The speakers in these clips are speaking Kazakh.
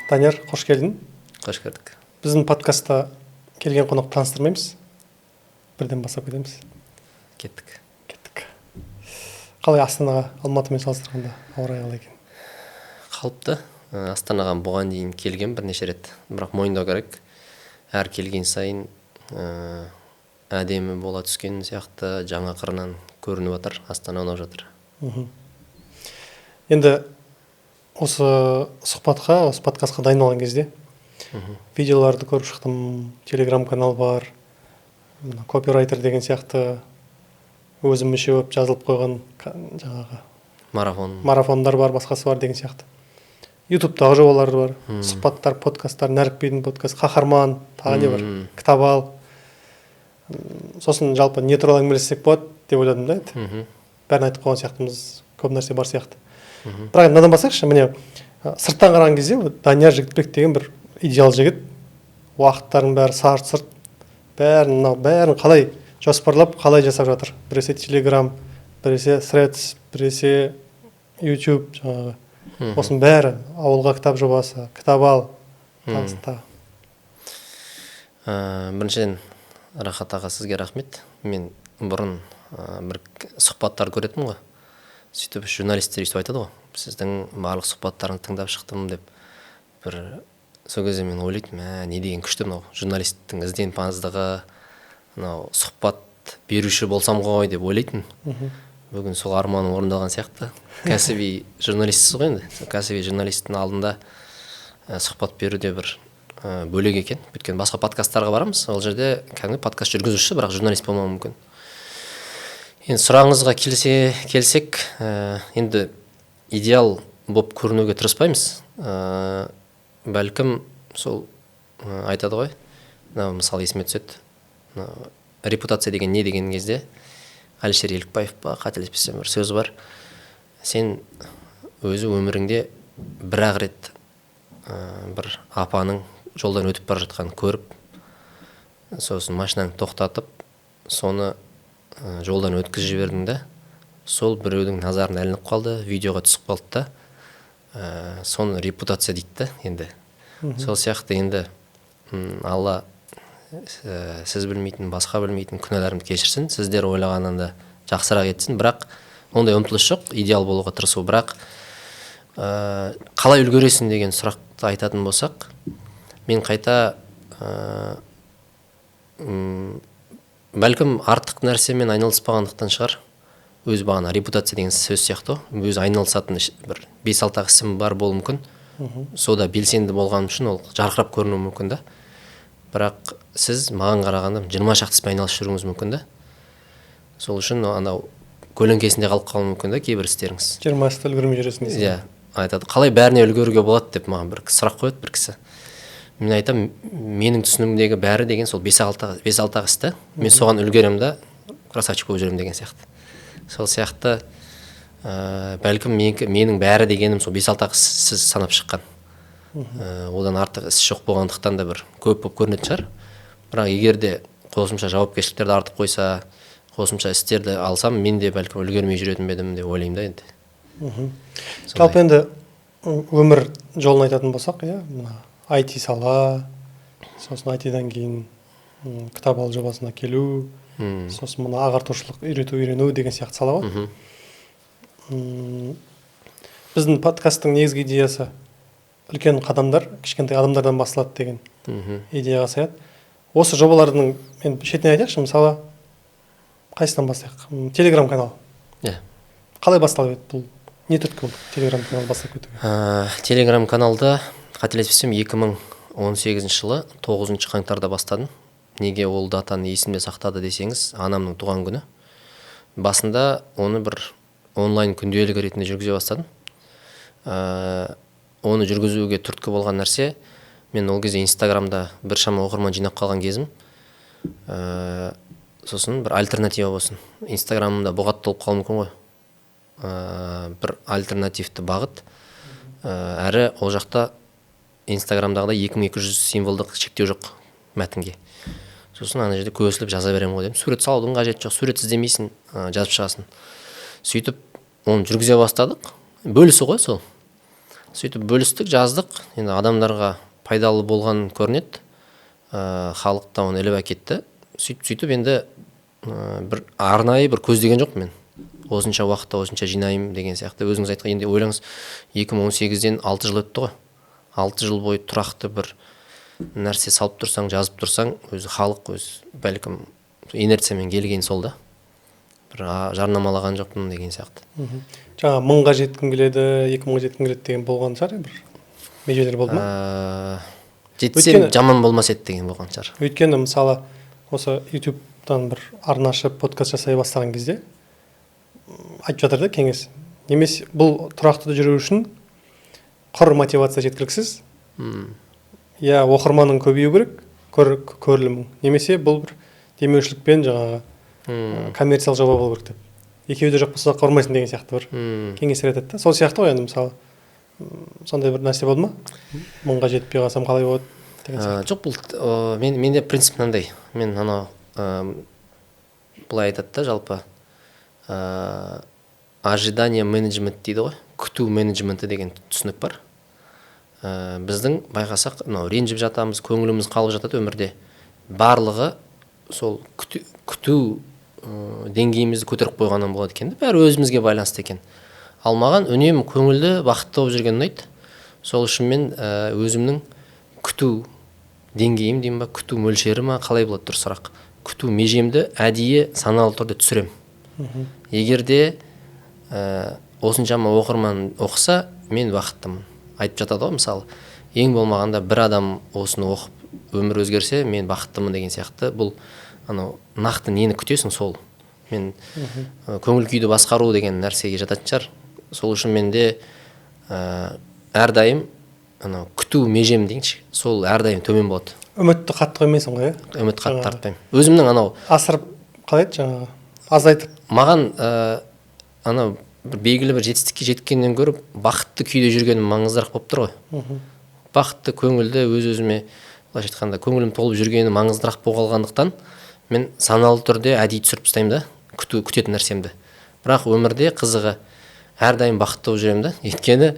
Данияр, қош келдің. Қош көрдік. Біздің подкастта келген қонақ таныстырмаймыз. Бірден бастап кетеміз. Кеттік. Қалай Астанаға Алматымен салыстырғанда ауа райы қалай екен? Қалыпты. Астанаға бұған дейін келген бірнеше рет. Бірақ мойындау керек. Әр келген сайын әдемі бола түскен сияқты жаңа қырынан көрініп жатыр. Астана ұнап жатыр. Енді осы сұхбатқа, осы подкастқа дайындалған кезде видеоларды көріп шықтым, телеграм-канал бар, копирайтер деген сияқты өзімше болып жазылып қойған жаңағы марафондар бар, басқасы бар деген сияқты. ютубтағы жобалар бар, сұхбаттар, подкасттар, Нәрікбидің подкаст, Қаһарман, тағы не бар, кітап ал. Сосын жалпы не туралы әңгімелессек болады деп ойладым да. Бәрін айтып қойған сияқтымыз, көп нәрсе бар сияқты. Бірақ мынадан басайықшы, міне сырттан қараған кезде Данияр Жігітбек деген бір идеал жігіт, уақыттардың бәрі сарт-сырт, бәрін қалай жоспарлап, қалай жасап жатыр. Біресе Telegram, біресе Threads, біресе YouTube, жаңағы. Осының бәрі, ауылға кітап жобасы, кітап ал, тағы. Біріншіден, Рахат аға, сізге рахмет. Мен бұрын бір сұхбаттар көретінмін ғой. Сөйтіп журналистер өйстіп айтады ғой, сіздің барлық сұхбаттарыңды тыңдап шықтым деп. Бір сол кезде мен ойлайтын, не деген күшті мынау журналисттің ізденімпаздығы, мынау сұхбат беруші болсам ғой деп ойлайтын. Бүгін сол арманым орындалған сияқты. Кәсіби журналистсіз ғой енді. Кәсіби журналисттің алдында сұхбат беруде бір бөлек екен. Өйткені басқа подкасттарға барамыз, ол жерде кәдімгі подкаст жүргізуші, бірақ журналист болмауы мүмкін. Енді сұрағыңызға келсек, енді идеал болып көрінуге тырыспаймыз. Бәлкім сол айтады ғой, мысалы есіме түседі. Репутация деген не деген кезде, Әлішер Елікбаев па, қателеспесем бір сөз бар. Сен өзі өміріңде бір-ақ рет бір апаның жолдан өтіп бара жатқанын көріп, сосын машинаны тоқтатып, соны жолдан өткізіп жібердің да, сол біреудің назарына ілініп қалды, видеоға түсіп қалды да, соны репутация дейді да, енді. Сол сияқты енді Алла сіз білмейтін, басқа білмейтін күнәларымды кешірсін, сіздер ойлағаннан да жақсырақ етсін, бірақ ондай ұмтылыс жоқ, идеал болуға тырысу. Бірақ қалай үлгересің деген сұрақты айтатын болсақ, мен қайта бәлкім артық нәрсемен айналыспағандықтан шығар. Өз бағана репутация деген сөз сияқты, өз айналысатын бір 5-6 ісім бар болуы мүмкін. Сода белсенді болғаным үшін ол жарқырап көрінуі мүмкін да. Бірақ сіз маған қарағанда 20 шақты іспен айналысып жүруіңіз мүмкін да. Сол үшін анау көлеңкесінде қалып қалуы мүмкін да кейбір істеріңіз. 20 істі үлгермей жүресің дейсің. Иә, айтады. Қалай бәріне үлгеруге болады деп маған бір сұрақ қояды бір кісі. Мен айтам, менің түсінігімдегі бәрі деген сол 5-6 істі. Мен соған үлгерем да, красавчик болып жүрем деген сияқты. Сол сияқты бәлкім менің бәрі дегенім сол 5-6 сіз санап шыққан. Одан артық іс жоқ болғандықтан да бір көп болып көрінетін шығар. Бірақ егер де қосымша жауапкершіліктерді артып қойса, қосымша істерді алсам, мен де бәлкім үлгермей жүретін бедім деп ойлаймын да енді. Жалпы енді өмір жолын айтатын болсақ, IT сала, сосын IT-дан кейін кітап ал жобасына келу, сосын мұны ағартушылық үйрену деген сияқты сала ғой. Біздің подкасттың негізгі идеясы үлкен қадамдар, кішкентай адамдардан басталады деген идеяға саяды. Осы жобалардың, мен шетінен айтайықшы, мысалы, қайсынан бастайық? Телеграм-канал. Қалай басталып еді бұл? Не түрткі болды Телеграм-канал бастап кетуге? Телеграм-каналды қателеспесем 2018 жылы 9 қаңтарда бастадым. Неге ол датаны есімде сақтады десеңіз, анамның туған күні. Басында оны бір онлайн күнделік ретінде жүргізе бастадым. Оны жүргізуге түрткі болған нәрсе, мен ол кезде Инстаграмда біршама оқырман жинап қалған кезім. Сосын бір альтернатива болсын. Инстаграмымда бұғат толып қалуы мүмкін ғой. Бір альтернативті бағыт. Әрі ол жақта Инстаграмдағыда 2200 символдық шектеу жоқ мәтінге. Сосын ана жерде көсіліп жаза беремін ғой деймін. Сурет салудың қажеті жоқ, сурет іздемейсің, жазып шығасың. Сөйтіп оны жүргізе бастадық. Бөлісі ғой сол. Сөйтіп бөлістік, жаздық. Енді адамдарға пайдалы болған көрінеді. Халық та оны іліп әкетті. Сөйтіп енді бір арнайы бір көздеген жоқ мен. Осынша уақытта осынша жинаймын деген сияқты. Өзіңіз айтқан, енді ойлаңыз, 2018-ден 6 жыл өтті ғой. 6 жыл бойы тұрақты бір нәрсе салып тұрсаң, жазып тұрсаң, өзі халық бәлкім инерциямен келген сол да. Бір жарнамалаған жоқпын деген сияқты. Жаңа 1000-ға жеткім келеді, 2000-ға жеткім келеді деген болған шығар, бір межелер болды ма? Жетсем жаман болмас еді деген болған шығар. Өйткені мысалы осы YouTube-тан бір арна ашып подкаст жасай бастаған кезде айтып жатыр да кеңес. Немесе бұл тұрақты жүру үшін құр мотивация жеткіліксіз. Я оқырманың көбею керек, көрілім. Немесе бұл бір демеушілікпен жаңағы коммерциялық жоба болу керек деп. Екеуі де жоқ болса құрмайсың деген сияқты бір кеңестер айтады да. Сол сияқты ғой енді мысалы сондай бір нәрсе болды ма? 1000-ға жетпей қалсам қалай болады деген сияқты. Жоқ, бұл менде принцип мынандай. Мен анау былай айтады да жалпы ожидание менеджмент дейді ғой. Күту менеджменті деген түсінік бар. Біздің байқасақ, ренжіп жатамыз, көңіліміз қалып жатады өмірде. Барлығы сол күту деңгейімізді көтеріп қойғаннан болады екен. Бәрі өзімізге байланысты екен. Ал маған үнемі көңілді, бақытты болып жүрген ұнайды. Сол үшін мен өзімнің күту деңгейім деймін ба, күту мөлшері ма, қалай болады дұрыс сұрақ. Күту межемді әдейі саналы түрде түсірем. Егер де осыншама оқырман оқыса, мен бақыттымын. Айтып жатады ғой, мысалы, ең болмағанда бір адам осыны оқып өмір өзгерсе, мен бақыттымын деген сияқты. Бұл нақты нені күтесің сол. Мен көңіл күйді басқару деген нәрсеге жататын шығар. Сол үшін менде әрдайым күту межем дейінші, сол әрдайым төмен болады. Үмітті қатты қоймайсың ғой, иә? Үміт қатты артпаймын. Өзімнің асырып қалай еді жаңағы азайтып. Маған бір белгілі бір жетістікке жеткеннен гөрі бақытты күйде жүргенім маңыздырақ болып тұр ғой. Бақытты, көңілді, өз-өзіме былайша айтқанда көңілім толып жүргені маңыздырақ болып қалғандықтан мен саналы түрде әдейі түсіріп тастаймын да, күтетін нәрсемді. Бірақ өмірде қызығы әрдайым бақытты болып жүремін да. Өйткені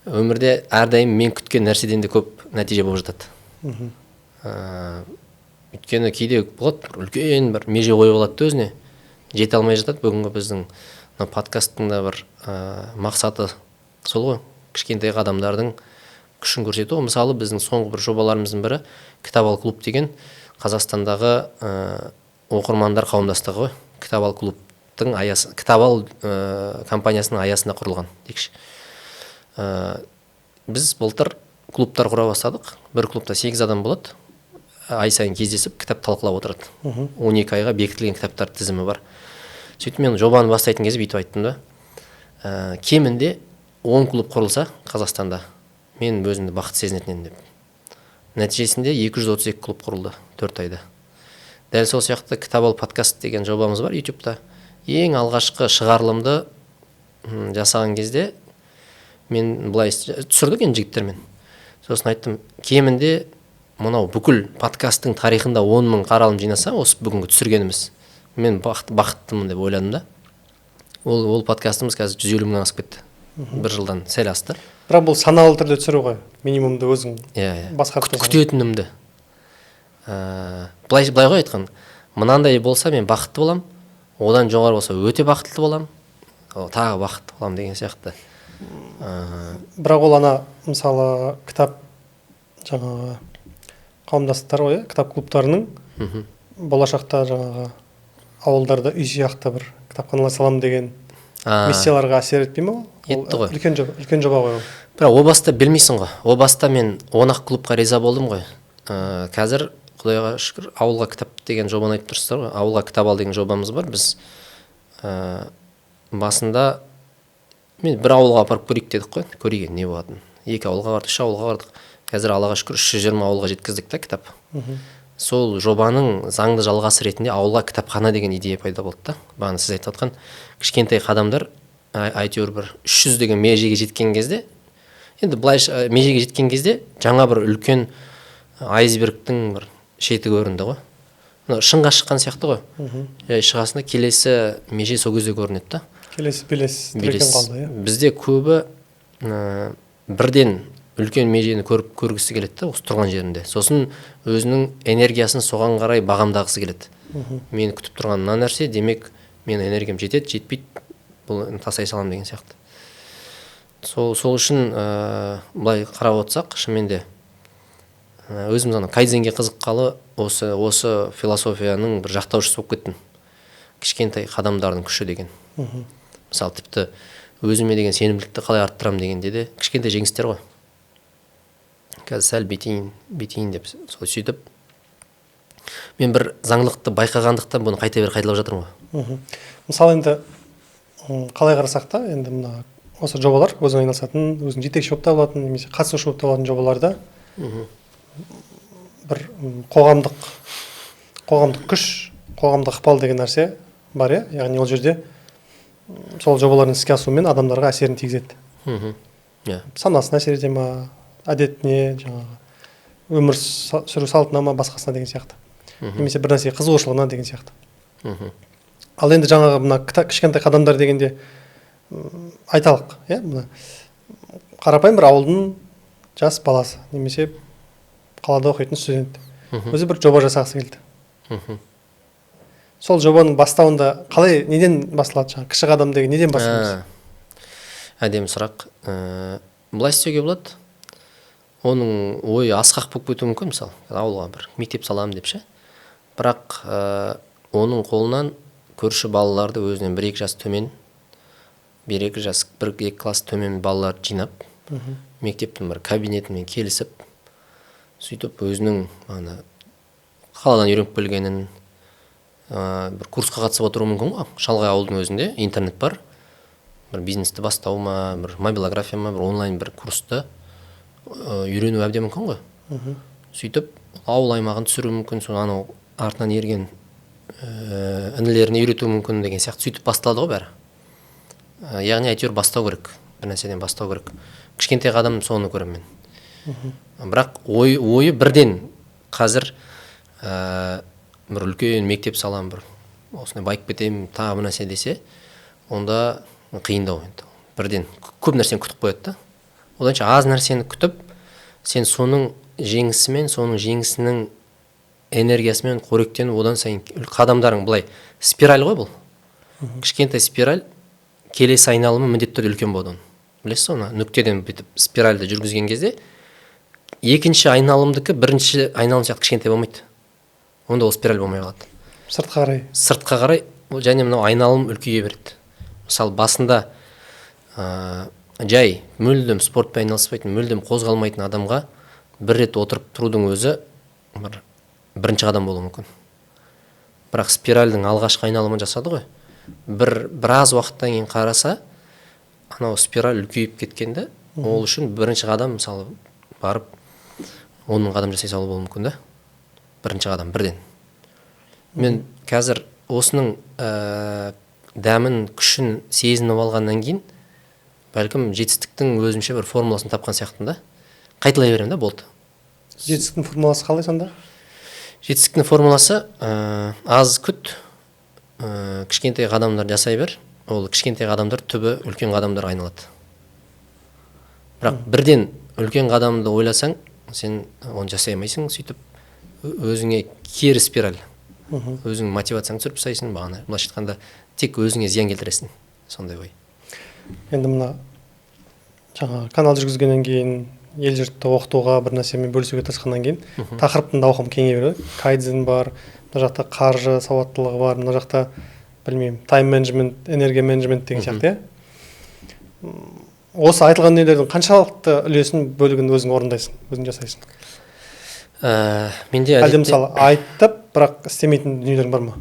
өмірде әрдайым мен күткен нәрседен де көп нәтиже болып жатады. Өйткені кейде болады, үлкен бір меже қойып алады өзіне, жете алмай жатады. Бүгінгі біздің подкасттың да бір мақсаты сол ғой, кішкентай адамдардың күшін көрсету. Мысалы, біздің соңғы бір жобаларымыздың бірі Кітап ал клуб деген Қазақстандағы оқырмандар қауымдастығы ғой. Кітап ал клубтың аясы, Кітап ал компаниясының аясында құрылған дейікші. Біз былтыр клубтар құра бастадық. Бір клубта 8 адам болады. Ай сайын кездесіп кітап талқылап отырады. 12 айға бекітілген кітаптар тізімі бар. Сөйтіп мен жобаны бастайтын кезде бүйтіп айттым да. Кемінде 10 клуб құрылса Қазақстанда, мен өзімді бақытты сезінетін деп. Нәтижесінде 232 клуб құрылды 4 айда. Дәл сол сияқты Кітап ал подкаст деген жобамыз бар YouTube-та. Ең алғашқы шығарылымды жасаған кезде мен былай түсірдік енді жігіттермен. Сосын айттым, кемінде мынау бүкіл подкасттың тарихында 10 000 қаралым жинаса, осы бүгінгі түсіргеніміз, мен бақыттымын деп ойладым да. Ол подкастымыз қазір 150 000-нан асып кетті. Бір жылдан сәл асты. Бірақ бұл саналы түрде түсіру ғой, минимумды өзің басқарып күтетінімді. Былай ғой айтқан, мынандай болса мен бақытты болам, одан жоғары болса өте бақытты болам, тағы бақытты болам деген сияқты. Бірақ ол мысалы кітап жаңағы қауымдастықтар ғой, кітап клубтарының болашақта жаңағы ауылдарда үй сияқты бір кітапханалар салам деген миссияларға әсер етпей ме? Етті ғой. Үлкен жоба ғой. Бірақ о баста білмейсің ғой. О баста мен 10 клубқа риза болдым ғой. Қазір Құдайға шүкір ауылға кітап деген жобаны айтып тұрсыздар ғой. Ауылға кітап ал деген жобамыз бар. Біз басында мен бір ауылға апарып көрейік дедік қой. Көрейік не болатынын. 2 ауылға бардық, 3 ауылға бардық. Қазір Аллаға шүкір 320 ауылға жеткіздік та кітап. Сол жобаның заңды жалғасы ретінде ауылға кітапхана деген идея пайда болды да. Бағана сіз айтып жатқан кішкентай қадамдар әйтеуір бір 300 деген межеге жеткен кезде, енді былайша межеге жеткен кезде жаңа бір үлкен айсбергтің бір шеті көрінді ғой. Шыңға шыққан сияқты ғой. Шығасында келесі меже сол кезде көрінеді да. келесі елестірген қалды, иә. Бізде көбі бірден үлкен межені көргісі келеді да, осы тұрған жерінде. Сосын өзінің энергиясын соған қарай бағамдағысы келеді. Мені күтіп тұрған мына нәрсе, демек мен энергиям жетеді, жетпейді, бұл тастай салам деген сияқты. Сол үшін былай қарап отырсақ, шынымен де өзім кайдзенге қызыққалы осы философияның бір жақтаушысы болып кеттім. Кішкентай қадамдардың күші деген. Мысалы, тіпті өзіме деген сенімділікті қалай арттырам дегенде де кішкентай жеңістер ғой. Қазір сәл бетейін деп сөйтіп мен бір заңдылықты байқағандықтан бұны қайталап жатырмын ғой. Мысалы, енді қалай қарасақ та, енді мына осы жобалар, өзің айналысатын, өзің жетекші болып табылатын, немесе қатысушы болып табылатын жобаларда бір қоғамдық күш, қоғамдық ықпал деген нәрсе бар, иә. Яғни ол жерде сол жобалардың іске асуымен адамдарға әсерін тигізеді. Санасына әсер ете ма, әдетіне, жаңағы өмір сүру салтына ма, басқасына деген сияқты. Немесе бір нәрсеге қызығушылығына деген сияқты. Ал енді жаңағы мына кішкентай қадамдар дегенде айталық, иә, мына қарапайым бір ауылдың жас баласы, немесе қалада оқитын студент. Өзі бір жоба жасағысы келді. Сол жобаның бастауында қалай, неден басталады, жаңағы кіші қадам деген неден басталады? Әдемі сұрақ. Былай істеуге болады. Оның ойы асқақ болып кетуі мүмкін, мысалы, ауылға бір мектеп саламын деп ше. Бірақ оның қолынан көрші балаларды өзінен 1-2 жас төмен, 1-2 класс төмен балаларды жинап, мектептің бір кабинетімен келісіп, сөйтіп өзінің қаладан үйреніп келгенін, бір курсқа қатысып отыруы мүмкін ғой. Шалғай ауылдың өзінде интернет бар, бір бизнесті бастау ма, бір мобилография ма, бір онлайн бір курсты үйрену әбден мүмкін ғой. Сөйтіп ауыл аймағын түсіру мүмкін, соны анау артынан ерген інілеріне үйрету мүмкін деген сияқты сөйтіп басталады ғой бәрі. Яғни әйтеуір бастау керек, бір нәрседен бастау керек. Кішкентай қадам соны көремін мен. Бірақ ойы бірден қазір бір үлкен мектеп салам, бір осындай байып кетемін, тағы бір нәрсе десе, онда қиындау енді. Бірден көп нәрсені күтіп қояды да. Оданша аз нәрсені күтіп, сен соның жеңісімен, соның жеңісінің энергиясымен қоректеніп, одан сайын қадамдарың былай спираль ғой бұл. Кішкентай спираль, келесі айналымы міндетті түрде үлкен болады. Білесіз оны, нүктеден бүйтіп спиральді жүргізген кезде екінші айналымдікі бірінші айналым сияқты кішкентай болмайды. Онда ол спираль болмай қалады. Сыртқа қарай, және мынау айналым үлкейе береді. Мысалы, басында жай мүлдем спортпен айналыспайтын, мүлдем қозғалмайтын адамға бір рет отырып тұрудың өзі бірінші қадам болуы мүмкін. Бірақ спиральдің алғашқы айналымын жасады ғой. Біраз уақыттан кейін қараса, анау спираль үлкейіп кеткенде, ол үшін бірінші қадам, мысалы, барып 10 000 қадам жасай салу болуы мүмкін да. Бірінші қадам бірден. Мен қазір осының дәмін, күшін сезініп алғаннан кейін, бәлкім жетістіктің өзімше бір формуласын тапқан сияқтымын да. Қайталай беремін да, болды. Жетістіктің формуласы қалай сонда? Жетістіктің формуласы аз күт, кішкентай қадамдар жасай бер. Ол кішкентай қадамдар түбі үлкен қадамдар айналады. Бірақ бірден үлкен қадамды ойласаң, сен оны жасай алмайсың, сөйтіп өзіңе кері спираль. Өзің мотивацияңды түсіріп тастайсың, бағана былайша айтқанда тек өзіңе зиян келтіресің, сондай ой. Енді мына жаңа канал жүргізгеннен кейін, ел жұртты оқытуға бір нәрсемен бөлісуге тырысқаннан кейін, тақырыптың да ауқымы кеңейе береді. Кайдзен бар, мына жақта қаржы сауаттылығы бар, мына жақта білмеймін, тайм менеджмент, энергия менеджмент деген сияқты, иә. Осы айтылған дүниелердің қаншалықты үлесін, бөлігін өзің орындайсың, өзің жасайсың? Менде әлде мысалы айтып, бірақ істемейтін дүниелерің бар ма?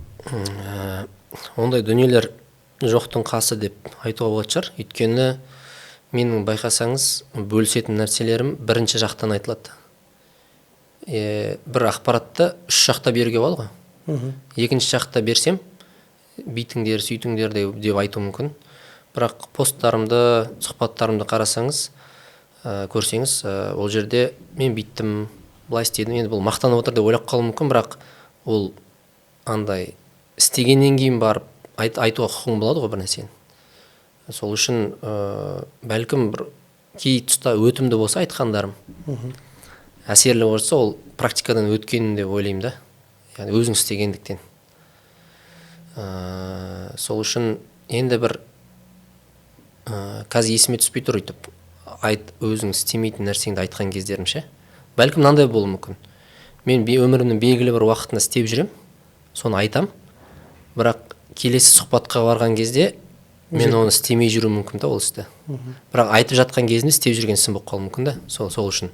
Ондай дүниелер жоқтың қасы деп айтуға болады шығар. Өйткені менің байқасаңыз, бөлісетін нәрселерім бірінші жақтан айтылады. Бір ақпаратты 3 жақта беруге болады ғой. Екінші жақта берсем, бүйтіңдер, сөйтіңдер деп айту мүмкін. Бірақ посттарымды, сұхбаттарымды қарасаңыз, көрсеңіз, ол жерде мен бүйттім, былай істедім, енді бұл мақтанып отыр деп ойлап қалуы мүмкін, бірақ ол андай істегеннен кейін барып айтуға құқың болады ғой бір нәрсені. сол үшін бәлкім бір кей тұста өтімді болса айтқандарым, әсерлі болса ол практикадан өткенін деп ойлаймын да, яғни өзің істегендіктен. Сол үшін енді бір қазір есіме түспей тұр, өйтіп өзің істемейтін нәрсеңді айтқан кездерім ше. Бәлкім мынандай болуы мүмкін. Мен өмірімнің белгілі бір уақытында істеп жүрем, соны айтам, бірақ келесі сұхбатқа барған кезде мен оны істемей жүру мүмкін да ол істі. Бірақ айтып жатқан кезінде істеп жүрген ісім болып қалуы мүмкін да, сол үшін.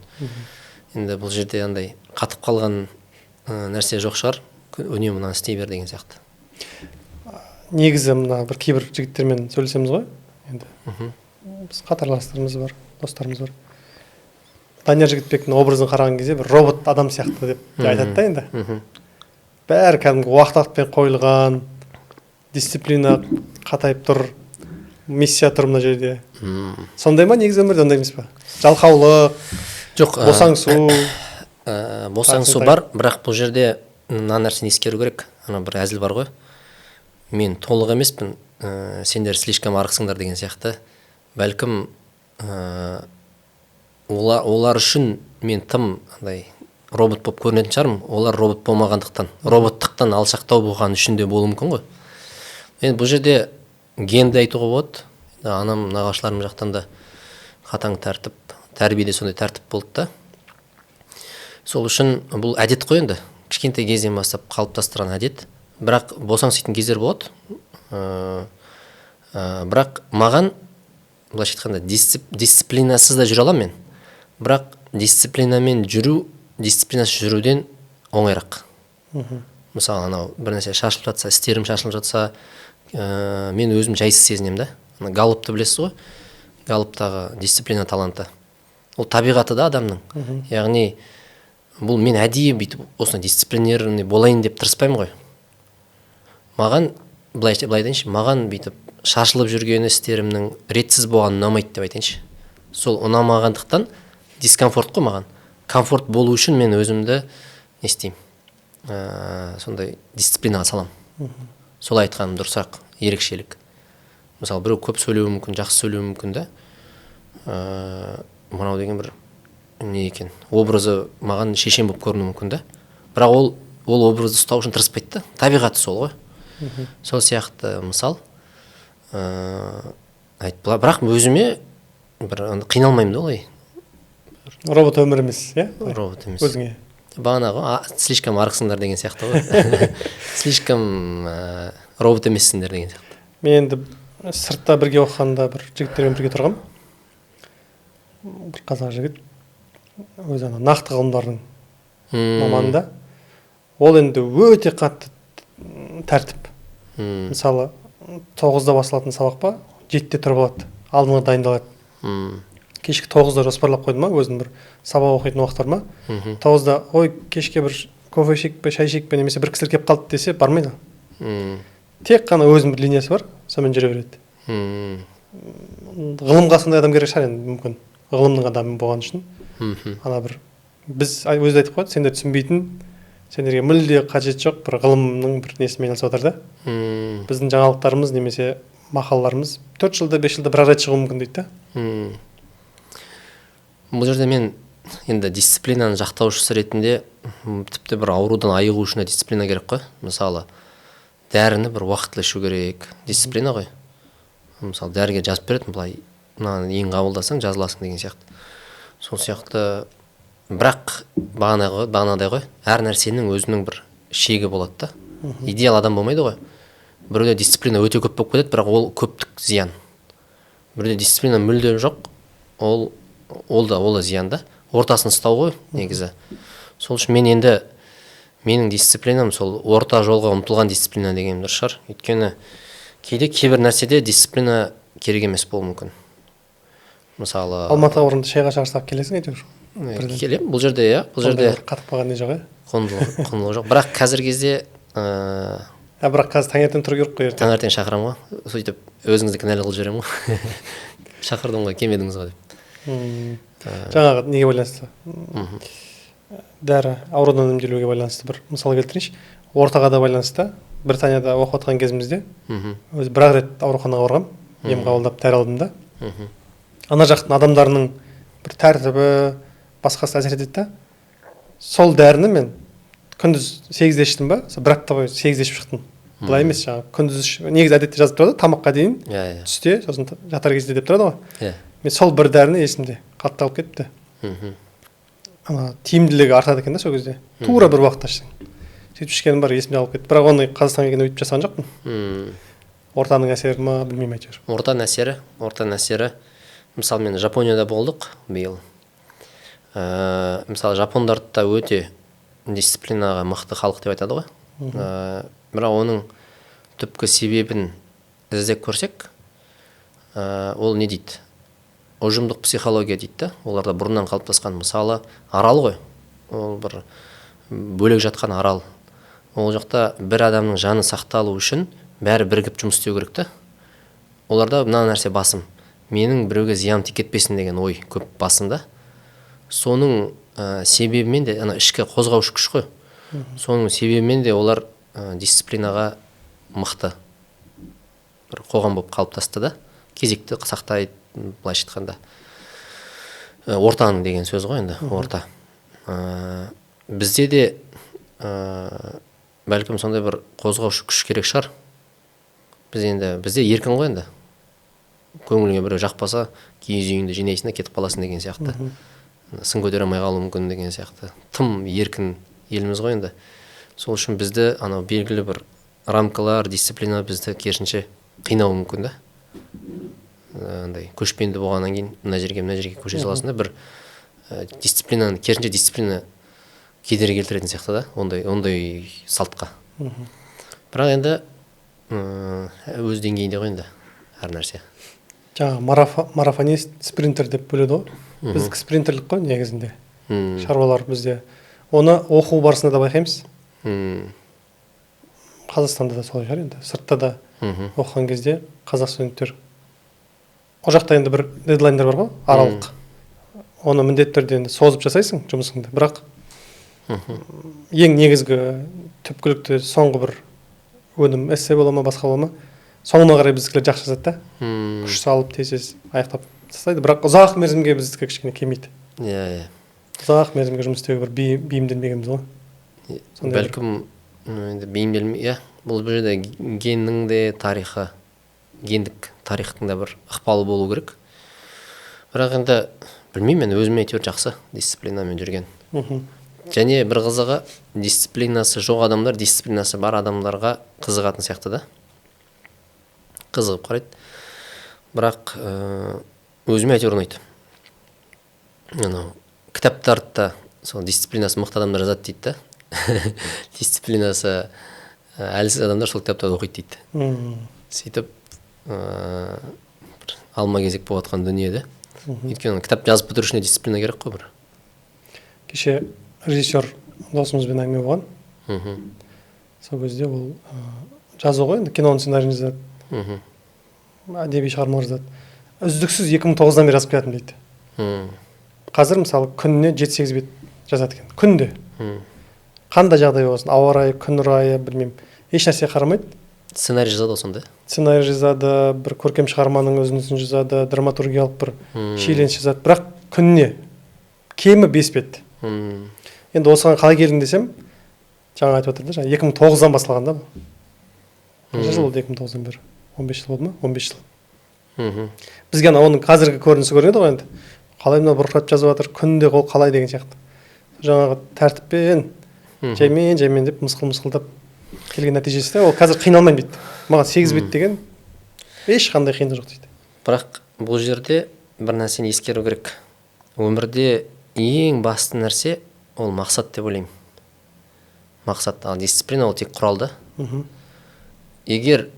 Енді бұл жерде андай қатып қалған нәрсе жоқ шығар, үнемі мынаны істей бер деген сияқты. Негізі мына бір кейбір жігіттермен сөйлесеміз ғой, енді біз қатарластарымыз бар, достарымыз бар. Данияр Жігітбектің образын қараған кезде бір робот адам сияқты деп айтады да енді. Бәрі кәдімгі уақыт-уақытпен қойылған, дисциплина қатайып тұр, миссия тұр мына жерде. Сондай ма, негізі өмірде ондай емес па? Жалқаулық, жоқ, босаңсу. Босаңсу бар, бірақ бұл жерде мына нәрсені ескеру керек. Ана бір әзіл бар ғой. Мен толық емеспін, сендер слишком арықсыңдар деген сияқты. Бәлкім олар үшін мен тым андай робот болып көрінетін шығармын. Олар робот болмағандықтан, роботтықтан алшақтау болған үшін де болуы мүмкін ғой. Енді бұл жерде генді айтуға болады. Анам, нағашыларым жақтан да қатаң тәртіп, тәрбиеде сондай тәртіп болды да. Сол үшін бұл әдет қой енді. Кішкентай кезден бастап қалыптастырған әдет. Бірақ босаңситын кездер болады. Бірақ маған былайша айтқанда дисциплинасыз да жүре аламын мен. Бірақ дисциплинамен жүру, дисциплинасыз жүруден оңайырақ. Мысалы, анау бір нәрсе шашылып жатса, істерім шашылып жатса, мен өзім жайсыз сезінемін да. Галлопты білесіз ғой? Галлоптағы дисциплина таланты. Ол табиғаты да адамның. Яғни бұл мен әдейі бүйтіп осындай дисциплинированный болайын деп тырыспаймын ғой. Маған былай дейінші, маған бүйтіп шашылып жүрген істерімнің ретсіз болғаны ұнамайды деп айтайыншы. Сол ұнамағандықтан дискомфорт қой маған. Комфорт болу үшін мен өзімді не істеймін? Сондай дисциплинаға салам. Солай айтқаным дұрысырақ, ерекшелік. Мысалы, біреу көп сөйлеуі мүмкін, жақсы сөйлеуі мүмкін да. Мынау деген бір не екен? Образы маған шешен болып көрінуі мүмкін да. Бірақ ол образды ұстау үшін тырыспайды да. Табиғаты сол ғой. Сол сияқты мысал. Бірақ өзіме бір қиналмаймын да олай. Робот өмір емес, иә? Робот емес. Өзіңе. Бағанағы слишком арықсыңдар деген сияқты ғой. Слишком робот емессіңдер деген сияқты. Мен енді сыртта бірге оқығанда бір жігіттермен бірге тұрғам. Бір қазақ жігіт, өзі нақты ғылымдардың маманында. Ол енді өте қатты тәртіп. Мысалы, 9-да басталатын сабақ па, 7-де тұрып алады, алдыңа дайындалады. Кешкі 9-да жоспарлап қойды ма, өзінің бір сабақ оқитын уақыттар ма. 9-да, ой, кешке бір кофе ішейік пе, шай ішейік пе, немесе бір кісілер келіп қалды десе, бармайды. Тек қана өзінің бір линиясы бар, сонымен жүре береді. Ғылымға сондай адам керек шығар енді, мүмкін. Ғылымның адамы болған үшін. Ана бір біз өзі айтып қойды, сендер түсінбейтін, сендерге мүлде қажет жоқ, бір ғылымның бір несімен айналысып отыр да. Біздің жаңалықтарымыз немесе мақалаларымыз 4 жылда, 5 жылда бір рет шығуы мүмкін дейді да. Бұл жерде мен енді дисциплинаны жақтаушысы ретінде тіпті бір аурудан айығу үшін дисциплина керек қой. Мысалы, дәріні бір уақытылы ішу керек. Дисциплина ғой. Мысалы, дәріге жазып береді, былай мынаны ең қабылдасаң жазыласың деген сияқты. Сол сияқты, бірақ бағанадай ғой, әр нәрсенің өзінің бір шегі болады да. Идеал адам болмайды ғой. Біреуде дисциплина өте көп болып кетеді, бірақ ол көптік зиян. Біреуде дисциплина мүлде жоқ, ол да зиян да. Ортасын ұстау ғой негізі. Сол үшін мен енді менің дисциплинам сол орта жолға ұмтылған дисциплина деген дұрыс шығар. Өйткені кейде кейбір нәрседе дисциплина керек емес болуы мүмкін. Мысалы, Алматыға орында шайға шақырсақ келесің әйтеуір. Келем, бұл жерде иә, бұл жерде қатып қалған не жоқ, құндылығы жоқ. Бірақ қазір кезде бірақ қазір таңертең тұру керек қой, ертең. Таңертең шақырамын ғой, сөйтіп өзіңізді кінәлі қылып жіберемін ғой. Шақырдым ғой, келмедіңіз ғой деп. Жаңағы неге байланысты? Дәрі аурудан емделуге байланысты бір мысал келтірейінші. Ортаға да байланысты. Британияда оқып отқан кезімізде өзі бір-ақ рет ауруханаға барғам. ем қабылдап дәрі алдым да. Ана жақтың адамдарының бір тәртібі басқасы әсер етеді да. Сол дәріні мен күндіз 8-де іштім ба, бір апта бойы 8-де ішіп шықтым. Былай емес, жаңағы күндіз негізі әдетте жазып тұрады тамаққа дейін, түсте, сосын жатар кезде деп тұрады ғой. Мен сол бір дәріні есімде қатты алып кетті. Ана тиімділігі артады екен да сол кезде. Тура бір уақытта ішсең. Сөйтіп ішкенім бар, есімде алып кетті. Бірақ оны Қазақстанға келгенде өйтіп жасаған жоқпын. Ортаның әсері ма, білмеймін әйтеуір. Ортаның әсері. Мысалы мен Жапонияда болдық биыл. Мысалы жапондар да өте дисциплинаға мықты халық деп айтады ғой. Бірақ оның түпкі себебін іздеп көрсек, ол не дейді? Ұжымдық психология дейді да. Оларда бұрыннан қалыптасқан, мысалы арал ғой. Ол бір бөлек жатқан арал. Ол жақта бір адамның жаны сақталу үшін бәрі бірігіп жұмыс істеу керек та. Оларда мына нәрсе басым. Менің біреуге зиян тикетпесін деген ой көп басында. Соның себебімен де ана ішкі қозғаушы күш қой. Соның себебімен де олар дисциплинаға мықты бір қоғам болып қалыптасты да. Кезекті сақтайды, былайша айтқанда. Ортаның деген сөз ғой енді, орта. Бізде де бәлкім сондай бір қозғаушы күш керек шығар. Бізде еркін ғой енді. Көңіліңе біреу жақпаса, киіз үйіңді жинайсың да кетіп қаласың деген сияқты. Сын көтере алмай қалуы мүмкін деген сияқты. Тым еркін еліміз ғой енді. Сол үшін бізді анау белгілі бір рамкалар, дисциплина бізді керісінше қинауы мүмкін да. Андай көшпенді болғаннан кейін мына жерге көше саласың да, бір дисциплинаны, керісінше дисциплина кедергі келтіретін сияқты да, ондай салтқа. Бірақ енді өз деңгейінде ғой енді әр нәрсе. Жаңа марафонист, спринтер деп бөледі ғой. Біздікі спринтерлік қой негізінде. Шаруалар бізде. Оны оқу барысында да байқаймыз. Қазақстанда да солай шығар енді. Сыртта да оқыған кезде қазақ студенттер. О жақта енді бір дедлайндар бар ғой, аралық. Оны міндетті түрде енді созып жасайсың жұмысыңды. Бірақ ең негізгі түпкілікті соңғы бір өнім эссе бола ма, басқа бола ма, соңына қарай біздікілер жақсы жазады да. Күш салып тез аяқтап тастайды. Бірақ ұзақ мерзімге біздікі кішкене келмейді. Ұзақ мерзімге жұмыс істеуге бір бейімделмегенбіз ғой. Бәлкім енді бейімделмей, бұл жерде геннің де тарихы, гендік тарихтың да бір ықпалы болу керек. Бірақ енді білмеймін, мен өзіме әйтеуір жақсы дисциплинамен жүрген. Және бір қызығы, дисциплинасы жоқ адамдар, дисциплинасы бар адамдарға қызығатын сияқты да. Қызығып қарайды. Бірақ өзіме әйтеуір ұнайды. Кітаптарда сол дисциплинасы мықты адамдар жазады дейді да. Дисциплинасы әлсіз адамдар сол кітаптарды оқиды дейді. Сөйтіп алма кезек болып жатқан дүниеде. Өйткені кітап жазып бітіру үшін дисциплина керек қой бір. Кеше режиссер досымызбен әңгіме болған. Сол кезде ол жазу ғой енді, киноның сценарийін жазады. Әдеби шығармалар жазады. Үздіксіз 2009-дан бері жазып келатым дейді. Қазір мысалы күніне 7-8 бет жазады екен. Күнде. Қандай жағдай болсын, ауа райы, күн райы, білмеймін, еш нәрсе қарамайды. Сценарий жазады осындай. Сценарий жазады, бір көркем шығарманың өзін жазады, драматургиялық бір шиеленіс жазады. Бірақ күніне кемі 5 бет. Енді осыған қалай келдің десем, жаңа айтып отырды, 2009-дан басталған да бұл. Қанша жыл болды 2009-дан бері? 15 жыл болды ма? 15 жыл. Бізге оның қазіргі көрінісі көрінеді ғой енді. Қалай мына бұрқырап жазып жатыр, күнде қол қалай деген сияқты. Жаңағы тәртіппен, жаймен деп мысқылдап келген нәтижесі де ол қазір қиналмаймын дейді. Маған 8 бет деген ешқандай қиындық жоқ дейді. Бірақ бұл жерде бір нәрсені ескеру керек. Өмірде ең басты нәрсе ол мақсат деп ойлаймын. Мақсат, ал дисциплина ол тек құрал да. Егер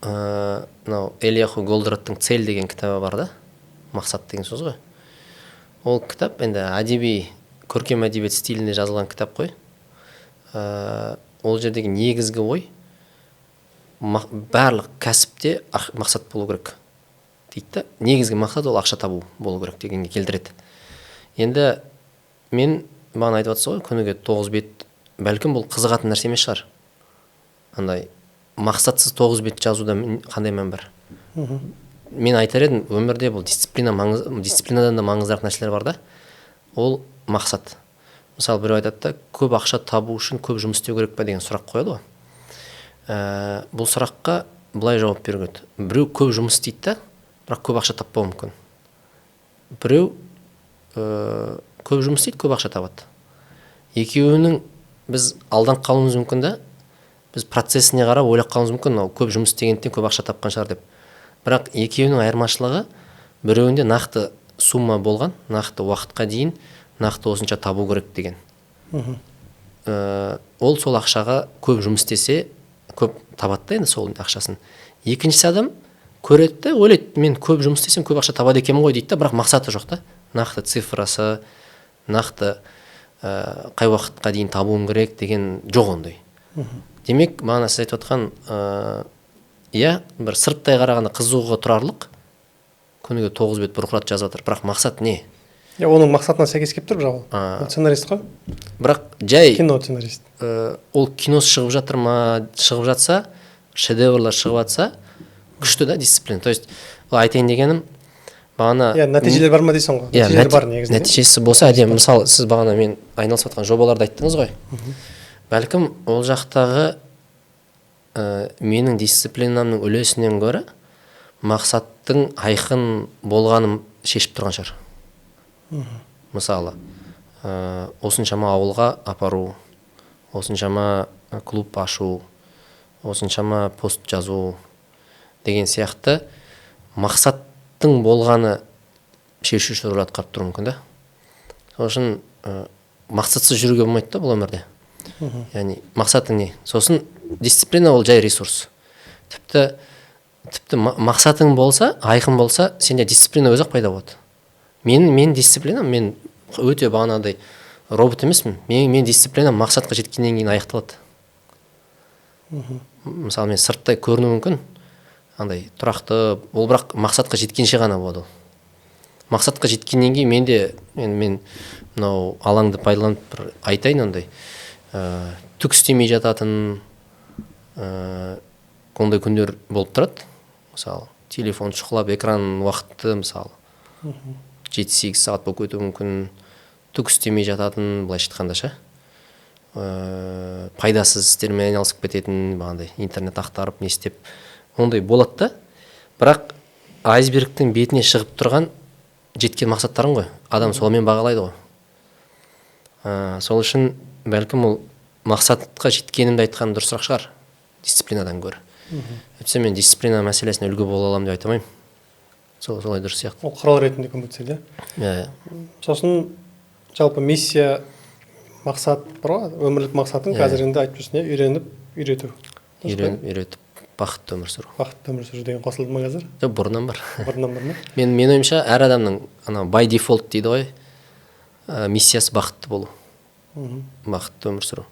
Элияху Голдраттың «Цель» деген кітабы бар да, мақсат деген сөз ғой. Ол кітап енді көркем әдебиет стилінде жазылған кітап қой. Ол жердегі негізгі ой барлық кәсіпте мақсат болу керек дейді да. Негізгі мақсат ол ақша табу болу керек дегенге келтіреді. Енді маған айтып жатсыз ғой, күніге 9 бет, бәлкім бұл қызығатын нәрсе емес шығар. Андай мақсатсыз 9 бет жазуда қандай мән бар? мен айтар едім, өмірде бұл дисциплинадан да маңыздырақ нәрселер бар да. Ол мақсат. Мысалы біреу айтады да, көп ақша табу үшін көп жұмыс істеу керек па деген сұрақ қояды ғой. Бұл сұраққа былай жауап беру керек. Біреу көп жұмыс істейді да, бірақ көп ақша таппауы мүмкін. Біреу көп жұмыс істейді, көп ақша табады. Екеуінің біз алданып қалуымыз мүмкін да, біз процесіне қарап ойлап қалуымыз мүмкін, ол көп жұмыс істегендіктен көп ақша тапқан шығар деп. Бірақ екеуінің айырмашылығы, біреуінде нақты сумма болған, нақты уақытқа дейін нақты осынша табу керек деген. Ол сол ақшаға көп жұмыс істесе көп табады да енді сол ақшасын. Екіншісі адам көреді де, ойлайды, мен көп жұмыс істесем көп ақша табады екенмін ғой дейді да, бірақ мақсаты жоқ та. Нақты цифрасы, нақты қай уақытқа дейін табуым керек деген жоқ ондай. Демек, мағана сіз айтып отқан, бір сырттай қарағанда қызығуға тұрарлық, күніге 9 бет бұрқырат жазып жатыр, бірақ мақсат не? Оның мақсатына сәйкес келіп тұр жауап. Ол сценарист қой. Бірақ жай кино сценарист. Ол киносы шығып жатыр ма, шығып жатса, шедеврлар шығып жатса, күшті да дисциплина. То есть, айтайын дегенім, бағана нәтижелер бар ма дейсің ғой? Нәтижелер бар негізінде. Нәтижесі болса әдемі. Мысалы, сіз бағана мен айналысып жатқан жобаларды айттыңыз ғой. Бәлкім ол жақтағы менің дисциплинамның үлесінен гөрі мақсаттың айқын болғаным шешіп тұрған шығар. Мысалы, осыншама ауылға апару, осыншама клуб ашу, осыншама пост жазу деген сияқты мақсаттың болғаны шешуші рөл атқарып тұруы мүмкін да. Сол үшін мақсатсыз жүруге болмайды да бұл өмірде. Яғни мақсатың не? Сосын дисциплина ол жай ресурс. Тіпті мақсатың болса, айқын болса, сенде дисциплина өзі пайда болады. Мен дисциплинам, мен өте бағанағыдай робот емеспін. Мен дисциплинам мақсатқа жеткеннен кейін аяқталады. Мысалы, мен сырттай көріну мүмкін, андай тұрақты, ол бірақ мақсатқа жеткенше ғана болады ол. Мақсатқа жеткеннен кейін мен мынау алаңды пайдаланып бір айтайын, ондай түк істемей жататын ондай күндер болып тұрады. Мысалы, телефон шұқылап, экран уақытты мысалы 7-8 сағат болып кетуі мүмкін, түк істемей жататын, былайша айтқанда ше, пайдасыз істермен айналысып кететін, бағандай интернет ақтарып не істеп, ондай болады да. Бірақ айсбергтің бетіне шығып тұрған жеткен мақсаттарың ғой, адам солмен бағалайды ғой. Сол үшін бәлкім ол мақсатқа жеткенімді айтқан дұрысырақ шығар дисциплинадан гөрі. Өтсе мен дисциплина мәселесіне үлгі бола аламын деп айта алмаймын. Солай дұрыс сияқты. Ол құрал ретінде көмектеседі, иә. Сосын жалпы миссия, мақсат бар ғой, өмірлік мақсатың қазір енді айтып жүрсің, үйрету. Үйретіп бақытты өмір сүру. Бақытты өмір сүру деген қосылды ма қазір? Жоқ, бұрыннан бар. Бұрыннан бар ма? Мен ойымша әр адамның by default дейді ғой, миссиясы бақытты болу. Бақытты өмір сүру.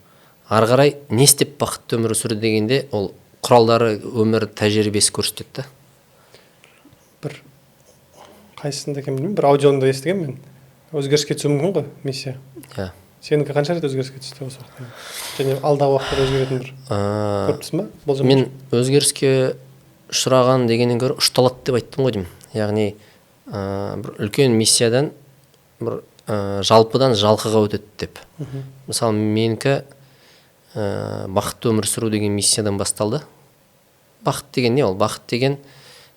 Ары қарай не істеп бақытты өмір сүру дегенде, ол құралдары өмір тәжірибесі көрсетеді. Бір қайсысында екен білмеймін, бір аудионда естіген мен. Өзгеріске түсуі мүмкін ғой миссия. Иә. Сенікі қанша рет өзгеріске түсті осы уақытта? Және алдағы уақытта өзгеретін бір көріптісің ба? Мен өзгеріске ұшыраған дегеннен гөрі ұшталады деп айттым ғой деймін. Яғни бір үлкен миссиядан бір жалпыдан жалқыға өтеді деп. Мысалы, менікі бақытты өмір сүру деген миссиядан басталды. Бақыт деген не ол? Бақыт деген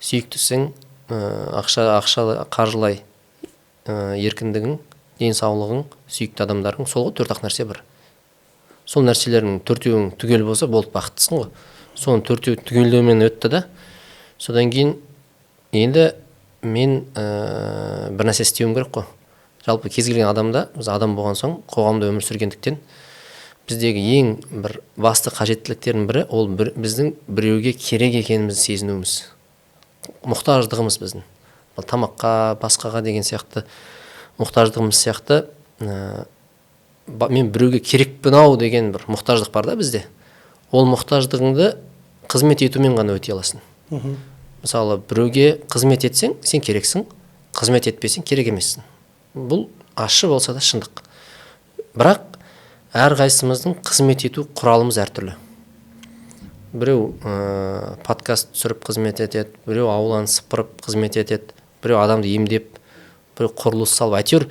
сүйіктісің, ақша қаржылай еркіндігің, денсаулығың, сүйікті адамдарың, сол ғой 4-ақ нәрсе бар. Сол нәрселердің 4-еуің түгел болса, болды бақыттысың ғой. Соның 4-еуі түгелдеумен өтті да. Содан кейін енді мен бір нәрсе істеуім керек қой. Жалпы кез келген адамда, біз адам болған соң, қоғамда өмір сүргендіктен, біздегі ең бір басты қажеттіліктердің бірі, ол біздің біреуге керек екенімізді сезінуіміз. Мұқтаждығымыз біздің. Тамаққа, басқаға деген сияқты мұқтаждығымыз сияқты, мен біреуге керекпін ау деген бір мұқтаждық бар да бізде. Ол мұқтаждығыңды қызмет етумен ғана өте аласың. Мысалы, біреуге қызмет етсең, сен керексің, қызмет етпесең, керек емессің. Бұл ащы болса да шындық. Бірақ әр қайсымыздың қызмет ету құралымыз әртүрлі. біреу подкаст түсіріп қызмет етеді, біреу ауланы сыпырып қызмет етеді, біреу адамды емдеп, біреу құрылыс салып. Әйтеуір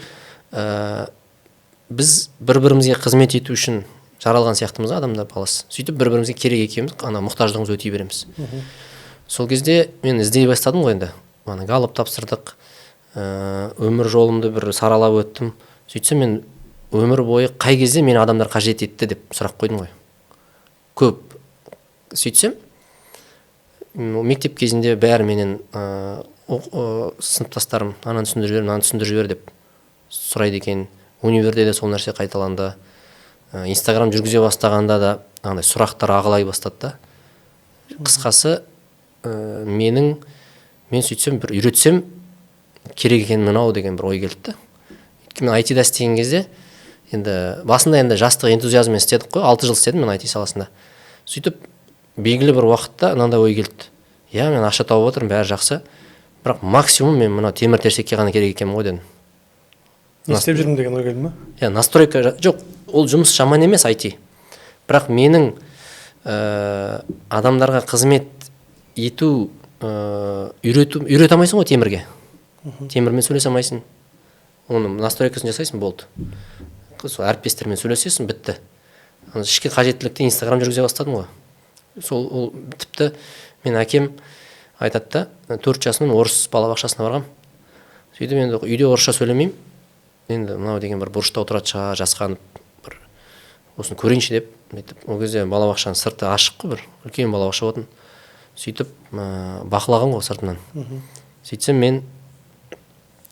біз бір-бірімізге қызмет ету үшін жаралған сияқтымыз адамдар баласы. Сөйтіп бір-бірімізге керек екенбіз, ана мұқтаждығымызды өтей береміз. Сол кезде мен іздей бастадым ғой енді. Ана галоп тапсырдық, өмір жолымды бір саралап өттім. Сөйтсем мен өмір бойы қай кезде мені адамдар қажет етті деп сұрақ қойдым ғой. Көп. Сөйтсем, мектеп кезінде бәрі менен сыныптастарым ананы түсіндіріп жібер, мынаны түсіндіріп жібер деп сұрайды екен. Универде де сол нәрсе қайталанды. Инстаграм жүргізе бастағанда да андай сұрақтар ағылай бастады да. Қысқасы, мен сөйтсем бір үйретсем керек екен мынау деген бір ой келді. Өйткені мен IT-да істеген кезде енді басында енді жастық энтузиазммен істедік қой, 6 жыл істедім мен IT саласында. Сөйтіп белгілі бір уақытта мынандай ой келді. Иә, мен ақша тауып отырмын, бәрі жақсы. Бірақ максимум мен мына темір-терсекке ғана керек екенмін ғой дедім. Не істеп жүрмін деген ой келді ме? Иә, настройка жоқ, ол жұмыс жаман емес IT. Бірақ менің адамдарға қызмет ету үйрете алмайсың ғой темірге. Темірмен сөйлесе алмайсың. Оның настройкасын жасайсың, болды. Сол әріптестермен сөйлесесің, бітті. Ішкі қажеттілікте Инстаграм жүргізе бастадым ғой. Сол тіпті мен әкем айтады да, 4 жасымнан орыс балабақшасына барғам. Сөйтіп енді үйде орысша сөйлемеймін. Енді мынау деген бір бұрышта отырады шығар, жасқанып, бір осыны көрейінші деп. Ол кезде балабақшаның сырты ашық қой, бір үлкен балабақша болатын. Сөйтіп бақылаған ғой сыртынан. Сөйтсем мен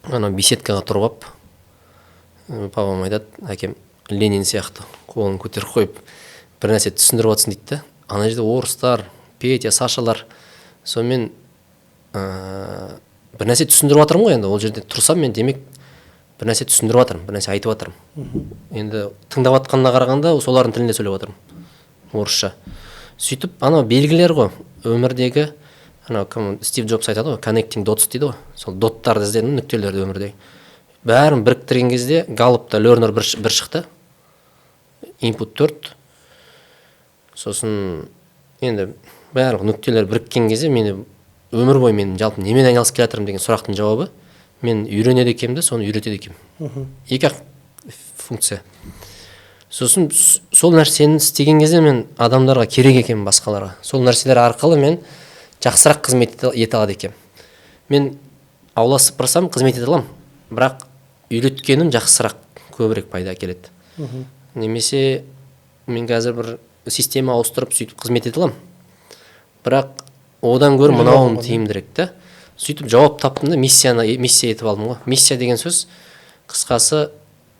ана беседкаға тұрып алып, папам айтады, әкем Ленин сияқты қолын көтеріп қойып, бір нәрсе түсіндіріп жатсың дейді да. Ана жерде орыстар, Петя, Сашалар, сонымен бір нәрсе түсіндіріп жатырмын ғой енді. Ол жерде тұрсам мен демек бір нәрсе түсіндіріп жатырмын, бір нәрсе айтып жатырмын. Енді тыңдап жатқанына қарағанда солардың тілінде сөйлеп жатырмын, орысша. Сөйтіп ана белгілер ғой, өмірдегі Стив Джобс айтады ғой, connecting dots дейді ғой. Сол доттарды іздедім, нүктелерді өмірдегі. Бәрін біріктірген кезде галопта learner бір шықты, input 4. Сосын енді барлық нүктелер біріккен кезде мені өмір бойы мен жалпы немен айналысып келе жатырмын деген сұрақтың жауабы мен үйренеді екенмін, соны үйретеді екенмін. Екі функция. Сосын сол нәрсені істеген кезде мен адамдарға керек екенмін, басқаларға. Сол нәрселер арқылы мен жақсырақ қызмет ете алады екенмін. Мен аула сыпырсам қызмет ете аламын, бірақ үйреткенім жақсырақ, көбірек пайда әкеледі. Немесе мен қазір бір система ауыстырып сөйтіп қызмет ете аламын, бірақ одан гөрі мынауым тиімдірек та. Сөйтіп жауап таптым да, миссия етіп алдым ғой. Миссия деген сөз қысқасы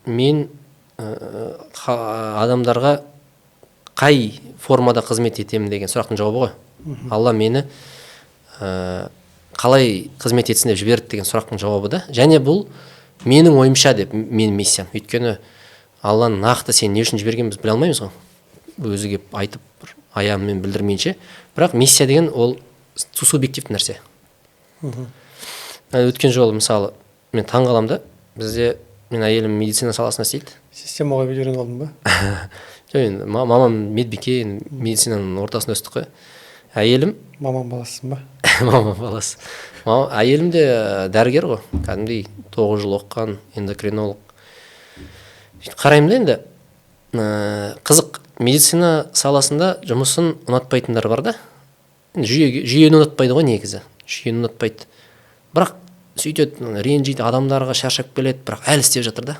мен адамдарға қай формада қызмет етемін деген сұрақтың жауабы ғой. Алла мені қалай қызмет етсін деп жіберді деген сұрақтың жауабы да. Және бұл менің ойымша деп менің миссиям. Өйткені Алланың нақты сені не үшін жібергенін біз біле алмаймыз ғой. Өзі келіп айтып аяғымен білдірмейінше. Бірақ миссия деген ол субъективті нәрсе. Өткен жолы мысалы мен таң қаламын да, бізде мен әйелім медицина саласында істейді. Системаға үйреніп алдың ба? Жоқ, енді мамам медбике, медицинаның ортасында өстік қой. Әйелім мамам баласысың ба? Мамам баласы. Әйелім де дәрігер ғой, кәдімгідей 9 жыл оқыған, эндокринолог. Қараймын да енді қызық, медицина саласында жұмысын ұнатпайтындар бар да. Жүйені ұнатпайды ғой негізі. Жүйені ұнатпайды. Бірақ сөйтеді, ренжиді, адамдарға шаршап келеді, бірақ әлі істеп жатыр да.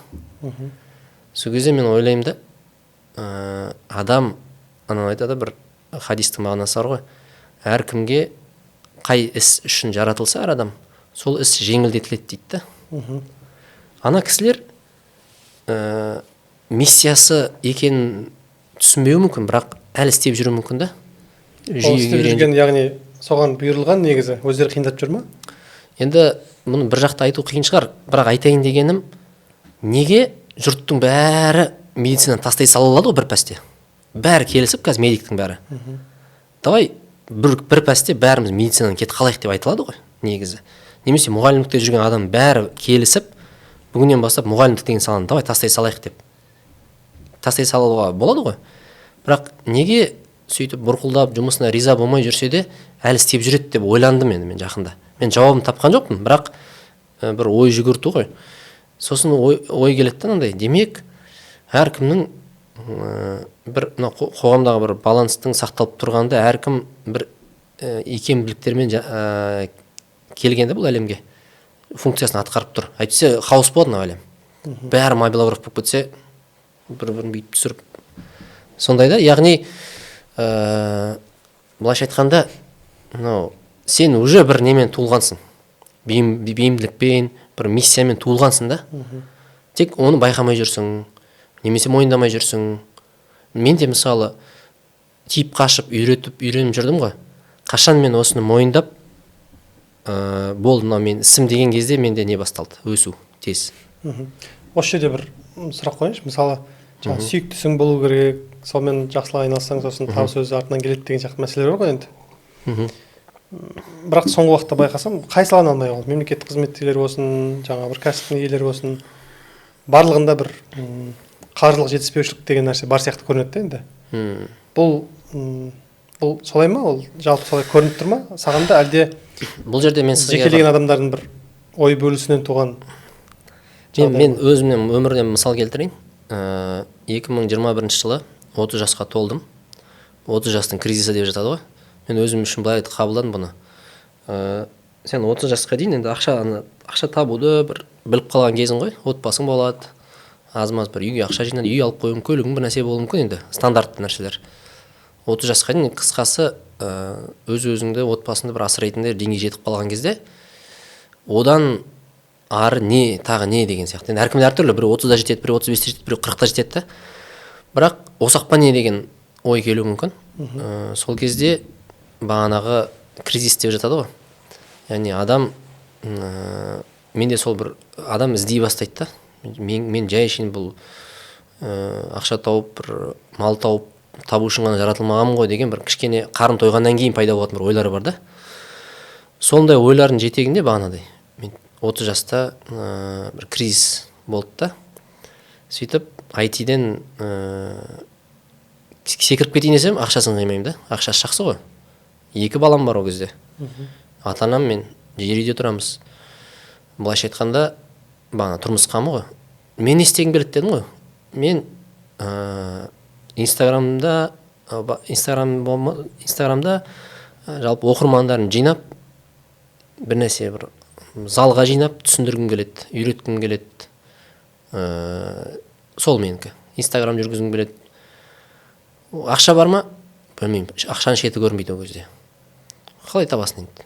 Сол кезде мен ойлаймын да, адам, анау айтады бір хадистің мағынасы бар ғой, әркімге қай іс үшін жаратылса әр адам, сол іс жеңілдетіледі дейді да. Ана кісілер миссиясы екенін түсінбеуі мүмкін, бірақ әлі істеп жүру мүмкін да. Істеп жүрген, яғни соған бұйырылған негізі, өздері қиындап жүр ма? Енді мұны бір жақта айту қиын шығар, бірақ айтайын дегенім, неге жұрттың бәрі медицинаны тастай сала алады ғой бір пәсте? Бәрі келісіп, қазір медиктің бәрі. Давай бір пәсте бәріміз медицинаны кет қалайық деп айтылады ғой, негізі. Немесе мұғалімдікте жүрген адам бәрі келісіп, бүгіннен бастап мұғалімдік деген саланы давай тастай салайық деп. Тастай салуға болады ғой. Бірақ неге сөйтіп бұрқылдап жұмысына риза болмай жүрсе де әлі істеп жүреді деп ойландым енді мен жақында. Мен жауабын тапқан жоқпын, бірақ бір ой жүгірту ғой. Сосын ой келеді да мынандай, демек әркімнің бір қоғамдағы бір баланстың сақталып тұрғанда әркім бір икемділіктермен келгенде бұл әлемге функциясын атқарып тұр. Әйтпесе хаос болады мына әлем. Бәрі мобилограф болып кетсе, бір-бірін бүйтіп түсіріп. Сондай да, яғни былайша айтқанда, сен уже бір немен туылғансың. Бейімділікпен, бір миссиямен туылғансың да. Тек оны байқамай жүрсің, немесе мойындамай жүрсің. Мен де мысалы тиіп қашып, үйреніп жүрдім ғой. Қашан мен осыны мойындап, болды, мен ісім деген кезде менде не басталды? Өсу тез. Осы жерде бір сұрақ қойыңызшы. Мысалы, сүйіктісің болу керек, сонымен жақсылық айналсаң, сосын табыс өзі артынан келеді деген сияқты мәселелер бар ғой енді. Бірақ соңғы уақытта байқасам, қай саланы алмай қалды. Мемлекеттік қызметкерлер болсын, жаңа бір кәсіптің иелері болсын, барлығында бір қаржылық жетіспеушілік деген нәрсе бар сияқты көрінеді енді. Бұл солай ма? Ол жалпы солай көрініп тұр ма? Саған да әлде бұл жерде мен сізге жекелеген адамдардың бір ой бөлісінен туған? Мен өзімнен өмірден мысал келтірейін. 2021 жылы 30 жасқа толдым. 30 жастың кризисі деп жатады ғой. Мен өзім үшін былай қабылдадым бұны. Сен 30 жасқа дейін енді ақша табуды бір біліп қалған кезің ғой. Отбасың болады. Аз-маз бір үйге ақша жинады, үй алып қоюың, көлігің бір нәрсе болуы мүмкін енді. Стандартты нәрселер. 30 жасқа дейін қысқасы өз-өзіңді, отбасыңды бір асырайтындай деңгейге жетіп қалған кезде, одан ары не, тағы не деген сияқты. Енді әркімде әртүрлі, біреу 30-да жетеді, біреу 35-те жетеді, біреу 40-та жетеді. Бірақ осақпа не деген ой келуі мүмкін. Сол кезде бағанағы кризис деп жатады ғой. Яғни адам, менде сол бір адам іздей бастайды да. Мен жай үшін бұл ақша тауып, бір мал табу үшін ғана жаратылмағанмын ғой деген бір кішкене қарын тойғаннан кейін пайда болатын бір ойлары бар да. Сондай ойлардың жетегінде бағанадай. Мен 30 жаста бір кризис болды да. Сөйтіп IT-ден секіріп кетейін десем, ақшасын қимаймын да. Ақшасы жақсы ғой. 2 балам бар ол кезде. Ата-анам мен жер үйде тұрамыз. Былайша айтқанда, бағана тұрмыс қамы ғой. Мен не істегім келеді дедім ғой. Мен Инстаграмда жалпы оқырмандарын жинап, бір нәрсе бір залға жинап түсіндіргім келеді, үйреткім келеді. Сол менікі. Инстаграм жүргізгім келеді. Ақша бар ма? Білмеймін. Ақшаның шеті көрінбейді ол кезде. Қалай табасың енді?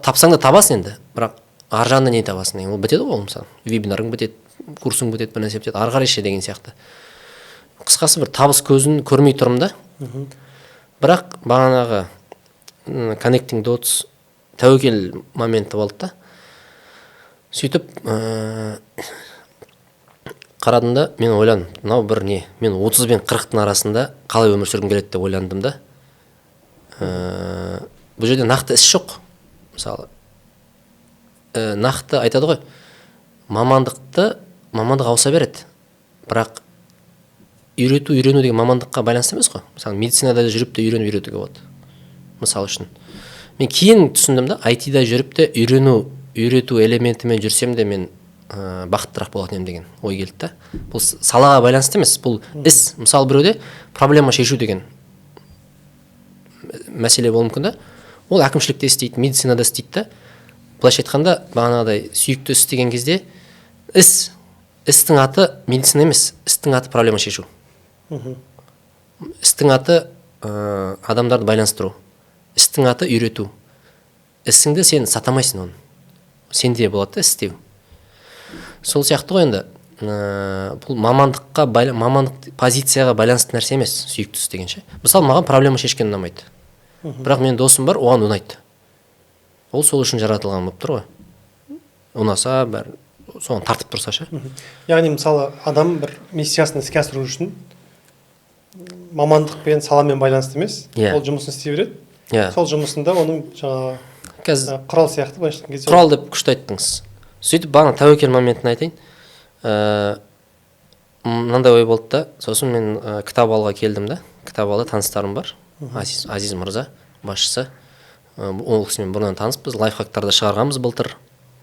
Тапсаң да табасың енді, бірақ ар жағында не табасың? Ол бітеді ғой, мысалы. Вебинарың бітеді, курсың бітеді, бір нәрсе бітеді, ары қарай ше деген сияқты. Қысқасы бір табыс көзін көрмей тұрмын да. Бірақ бағанағы connecting dots тәуекел моменті болды да. Сөйтіп қарадым да, мен ойландым, мынау бір не, мен 30 бен 40-тың арасында қалай өмір сүргім келеді деп ойландым да. Бұл жерде нақты іс жоқ. Мысалы, нақты айтады ғой, мамандық ауыса береді. Бірақ үйрену деген мамандыққа байланысты емес қой. Мысалы, медицинада жүріп те үйретуге болады. Мысалы үшін. Мен кейін түсіндім да, IT-да жүріп те үйрету элементімен жүрсем де мен бақыттырақ болатын едім деген ой келді да. Бұл салаға байланысты емес, бұл іс. Мысалы, біреуде проблема шешу деген мәселе болуы мүмкін да. Ол әкімшілікте істейді, медицинада істейді да. Былайша айтқанда, бағанағыдай сүйікті іс деген кезде істің аты медицина емес, істің аты проблема шешу. Істің аты адамдарды байланыстыру. Істің аты үйрету. Ісіңді сен сатамайсың оны. Сенде болады да істеу. Сол сияқты ғой енді, бұл мамандық позицияға байланысты нәрсе емес, сүйікті іс дегенше. Мысалы, маған проблема шешкен ұнамайды. Бірақ мен досым бар, оған ұнайды. Ол сол үшін жаратылған болып тұр ғой. Ұнаса, соған тартып тұрса ше. Яғни мысалы адам бір миссиясын іске асыру үшін мамандықпен, саламен байланысты емес, ол жұмысын істей береді. Сол жұмысында оның жаңағы құрал сияқты былайша айтқан кезде. Құрал деп күшті айттыңыз. Сөйтіп бағана тәуекел моментін айтайын. Мынандай ой болды да, сосын мен кітап алуға келдім да. кітап алды таныстарым бар. Азиз мырза басшысы. Ол кісімен бұрыннан таныспыз. Лайфхактарды шығарғанбыз былтыр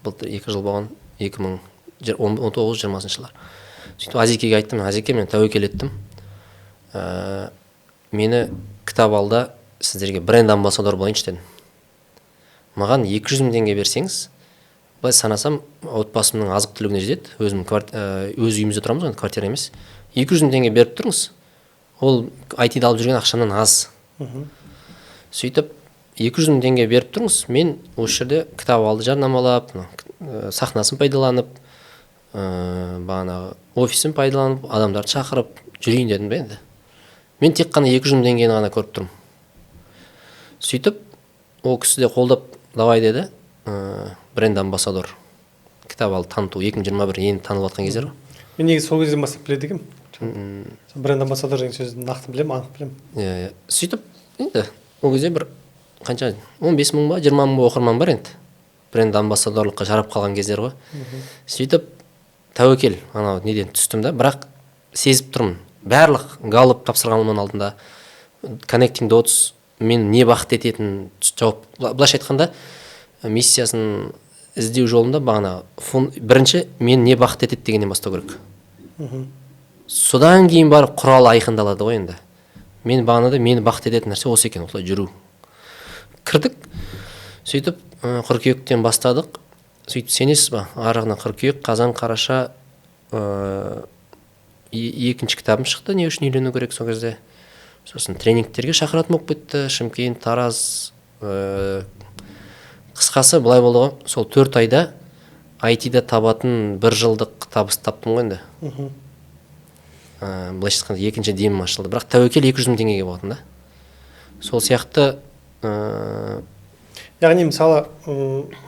2 жыл болған, 2019-20 жылдар. Сөйтіп Азекеге айттым, Азеке, мен тәуекел еттім. Мені кітап алда сіздерге бренд амбассадор болайыншы дедім. Маған 200 мың теңге берсеңіз, былай санасам, отбасымның азық түлігіне жетеді. Өз үйімізде тұрамыз, енді квартира емес. 200 мың теңге беріп тұрыңыз. Ол IT-де алып жүрген ақшамнан аз. Сөйтіп 200 мың теңге беріп тұрыңыз. Мен осы жерде кітап алды жарнамалап, сахнасын пайдаланып, бағанағы офисін пайдаланып, адамдарды шақырып жүрейін дедім бе енді. Мен тек қана 200 мың теңгені ғана көріп тұрмын. Сөйтіп, ол кісі де қолдап, давай деді, бренд амбассадор. Кітап алды таныту 2021 енді танылып жатқан кездер. Мен негізі сол кезден бастап біледі екенмін. Бренд амбассадор деген сөзді нақты білемін, анық білемін. Сөйтіп, енді ол кезде бір қанша 15 мың ба 20 мың ба оқырман бар енді. Бренд амбассадорлыққа жарап қалған кездер ғой. Сөйтіп, тәуекел анау неден түстім да, бірақ сезіп тұрмын. Барлық галып тапсырғанымның алдында Connecting Dots мен не бақыт ететінін жауап. Былайша айтқанда, миссиясын іздеу жолында бағана бірінші мен не бақыт етеді дегеннен бастау керек. Содан кейін барып құрал айқындалады ғой енді. Мен бағанада мені бақыт ететін нәрсе осы екен, осылай жүру. Кірдік. Сөйтіп қыркүйектен бастадық. Сөйтіп сенесіз ба? Арағына қыркүйек, қазан, қараша екінші кітабым шықты, не үшін үйлену керек сол кезде. Сосын тренингтерге шақыратын болып кетті. Шымкент, Тараз. Қысқасы былай болды ғой. Сол 4 айда IT-де табатын 1 жылдық табыс таптым ғой енді. Былайша айтқанда екінші демім ашылды. Бірақ тәуекел 200 мың теңгеге болатын да. Сол сияқты яғни мысалы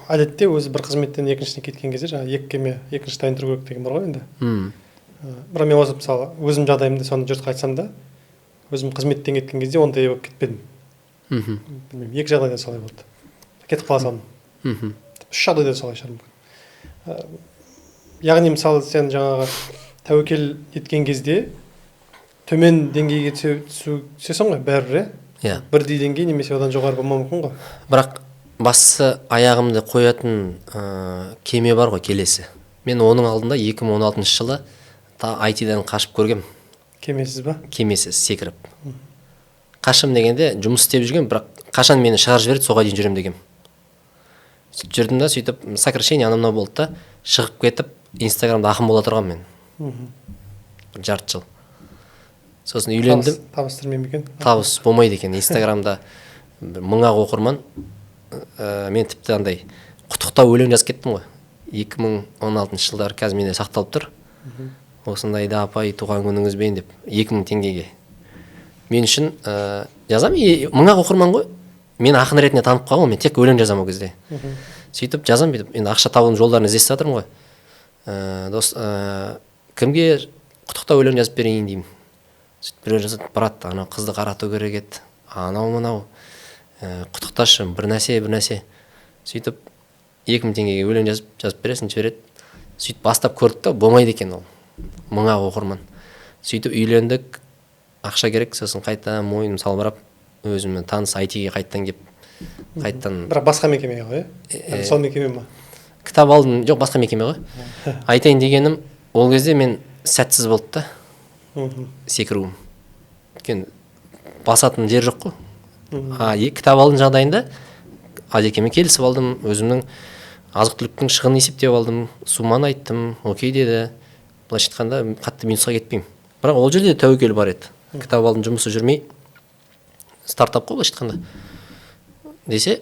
әдетте өзі бір қызметтен екіншісіне кеткен кезде жаңағы екі кеме екінші тайын тұру керек деген бар ғой енді. Бірақ мен осы мысалы өзім жағдайымды соны жұртқа айтсам да, өзім қызметтен кеткен кезде ондай болып кетпедім. Білмеймін, екі жағдайда солай болды. Кетіп қала салдым. 3 жағдайда солай шығармын. Яғни мысалы сен жаңағы тәуекел еткен кезде төмен деңгейге түсесің ғой бәрібір, иә? Бірдей деңгей немесе одан жоғары болмауы мүмкін ғой. Бірақ басты аяғымды қоятын кеме бар ғой келесі. Мен оның алдында 2016 жылы IT-дан қашып көргем. Кемесіз ба? Кемесіз секіріп. Қашым дегенде жұмыс істеп жүрген, бірақ қашан мені шығарып жібереді, соға дейін жүрем дегем. Жүрдім да, сөйтіп сокращение анау болды да, шығып кетіп, Инстаграмда ақын бола тұрған мен. Жарты жыл. Сосын үйлендім. Табыс түрмейме екен? Табыс болмайды екен. Инстаграмда 1000-ақ оқырман. Мен тіпті андай құттықтау өлең жазып кеттім ғой. 2016 жылдар қазір менде сақталып тұр. Осындайда апай туған күніңізбен деп 2000 теңгеге. Мен үшін жазам, 1000-ақ оқырман ғой. Мен ақын ретінде танып қалғым, мен тек өлең жазам ол кезде. Сөйтіп жазам, енді ақша табудың жолдарын іздестіріп жатырмын ғой. Дос, кімге құттықтау өлең жазып берейін деймін. Сөйтіп біреу жазады, брат, анау қызды қарату керек еді. Анау-мынау құттықташы, бір нәрсе. Сөйтіп 2000 теңгеге өлең жазып бересің, жібереді. Сөйтіп бастап көрдік та, болмайды екен ол. 1000-ақ оқырман. Сөйтіп үйлендік, ақша керек, сосын қайта мойным салбырап, өзіммен таныс IT-ге қайттан кеп, қайттан. Бірақ басқа мекемеге ғой, сол мекеме ма? Кітап алдым, жоқ, басқа мекеме ғой. Айтайын дегенім, ол кезде мен сәтсіз болды да, секіруім. Өйткені басатын жер жоқ қой. Кітап алдың жағдайында Азекемен келісіп алдым, өзімнің азық-түліктің шығынын есептеп алдым, сумманы айттым, окей деді. Былайша айтқанда қатты минусқа кетпеймін. Бірақ ол жерде тәуекел бар еді. Кітап алдың жұмысы жүрмей, стартап қой былайша айтқанда. Десе,